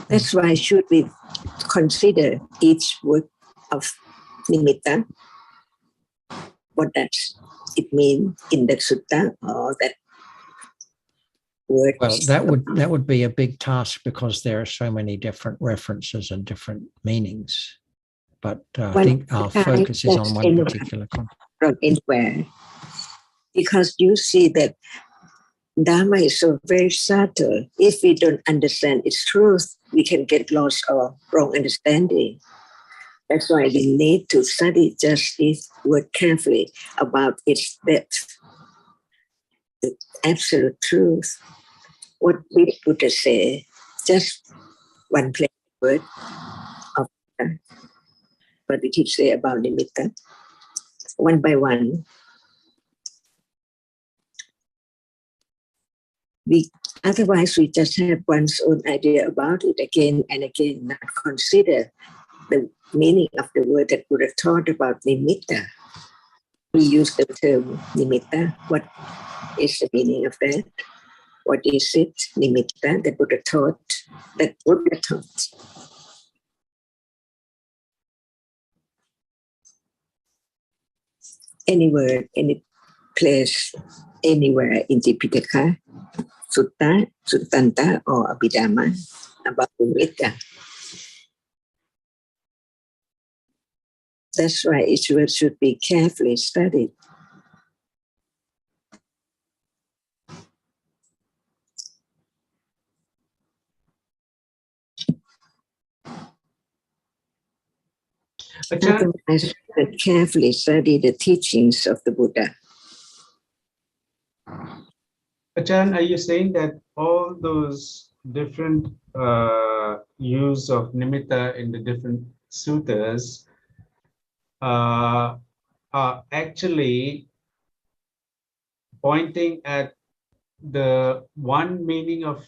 that's why should we consider each word of nimitta? What does it mean in the sutta, or that word? Well, that would be a big task because there are so many different references and different meanings. But I think our focus is on one particular concept. From anywhere, because you see that Dhamma is so very subtle. If we don't understand its truth, we can get lost or wrong understanding. That's why we need to study just this word carefully about its depth, the absolute truth. What did Buddha say? Just one plain word of what did he say about nimitta? One by one. Otherwise, we just have one's own idea about it again and again, not consider the meaning of the word that Buddha taught about nimitta. We use the term nimitta. What is the meaning of that? What is it, nimitta, that Buddha taught? Any word, any place, anywhere in Tipitaka, Sutta, Suttanta, or Abhidhamma about nimitta. That's why each word should be carefully studied. Otherwise, we should carefully study the teachings of the Buddha. Ajahn, are you saying that all those different use of nimitta in the different suttas are actually pointing at the one meaning of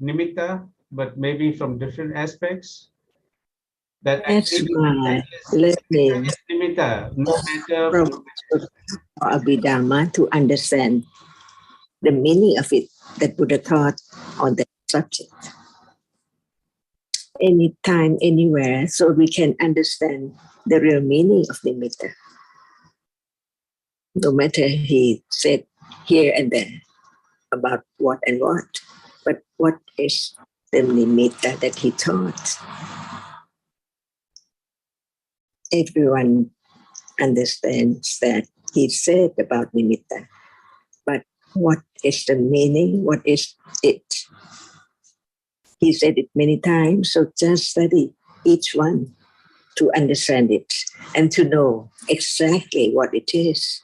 nimitta, but maybe from different aspects? That's why learning nimitta, no matter from Abhidhamma to understand the meaning of it that Buddha taught on that subject. Anytime, anywhere, so we can understand the real meaning of nimitta. No matter he said here and there about what and what, but what is the nimitta that he taught? Everyone understands that he said about nimitta, but what is the meaning? What is it? He said it many times, so just study each one to understand it and to know exactly what it is.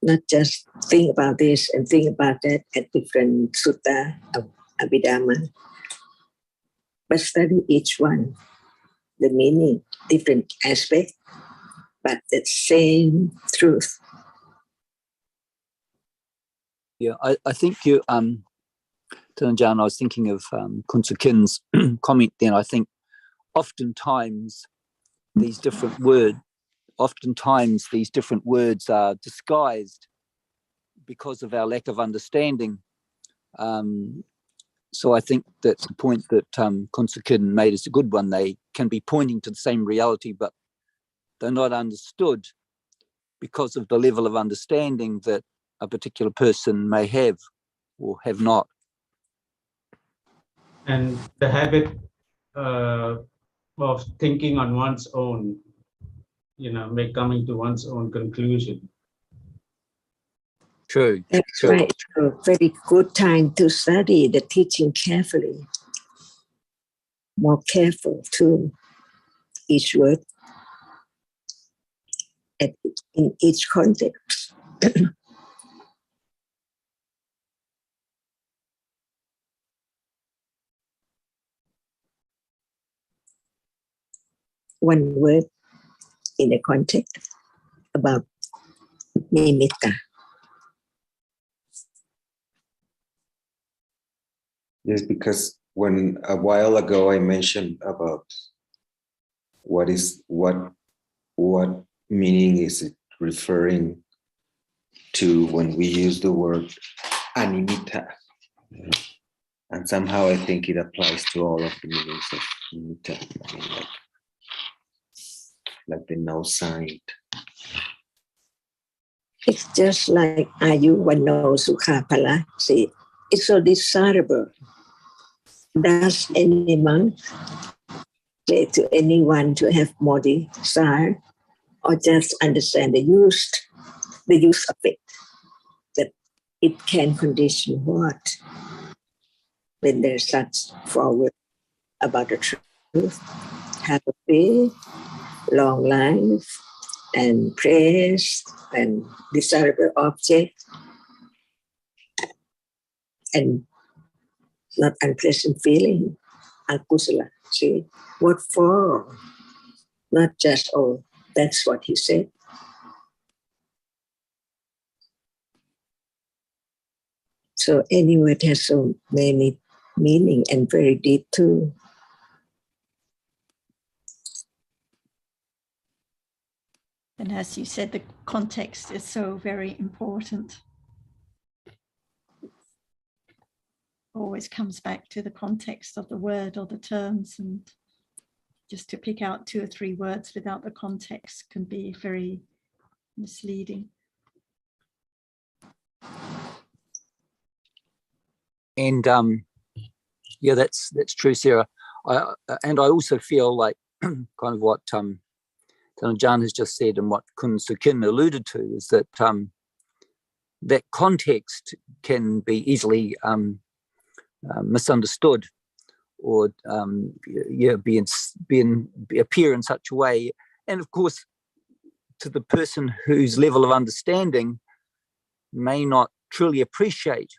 Not just think about this and think about that at different sutta of Abhidhamma, but study each one, the meaning, different aspect, but the same truth. Yeah, I think you, Jan, I was thinking of Kunsa Kin's comment then. I think oftentimes these different words are disguised because of our lack of understanding. So I think that the point that Kunsa Kin made is a good one. They can be pointing to the same reality, but they're not understood because of the level of understanding that a particular person may have or have not. and the habit of thinking on one's own, coming to one's own conclusion. True. That's true. Right. A very good time to study the teaching carefully. More careful to each word in each context. One word in a context about nimitta. Yes, because when a while ago I mentioned about what meaning is it referring to when we use the word animita. And somehow I think it applies to all of the meanings of nimitta. I mean, like the no sign. It's just like ayuwano sukhapala. See, it's so desirable. Does any monk say to anyone to have more desire, or just understand the use of it, that it can condition what? When there's such forward about the truth, happy, long life, and praise, and desirable object, and not unpleasant feeling, akusala. See, what for? Not just, oh, that's what he said. So any word has so many meaning and very deep too. And as you said, the context is so very important. Always comes back to the context of the word or the terms, and just to pick out 2 or 3 words without the context can be very misleading. And yeah, that's true, Sarah. I also feel like kind of what John has just said, and what Kun Sukin alluded to, is that that context can be easily misunderstood, or appear in such a way, and of course, to the person whose level of understanding may not truly appreciate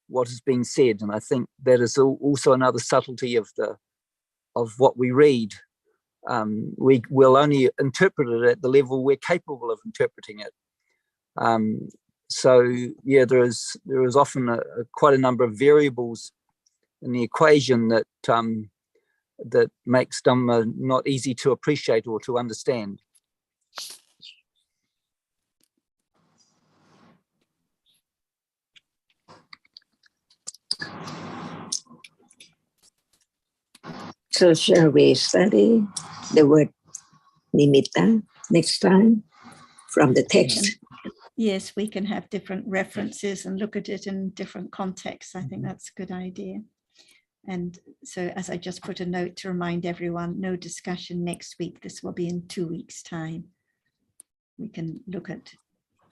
what has been said. And I think that is also another subtlety of what we read. We will only interpret it at the level we're capable of interpreting it. So yeah, there is often quite a number of variables in the equation that makes Dhamma not easy to appreciate or to understand. So shall we study the word nimitta next time from the text? Yes, we can have different references and look at it in different contexts. I think that's a good idea. And so, as I just put a note to remind everyone, no discussion next week. This will be in 2 weeks' time. We can look at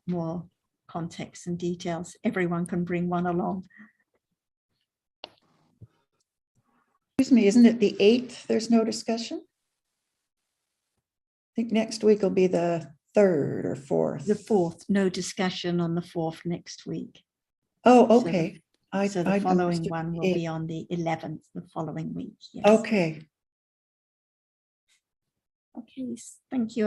more context and details. Everyone can bring one along. Excuse me, isn't it the 8th? There's no discussion? I think next week will be the 3rd or 4th. The 4th, no discussion on the 4th next week. Oh, okay. So the following one will be on the 11th, the following week. Yes. Okay. Okay, thank you.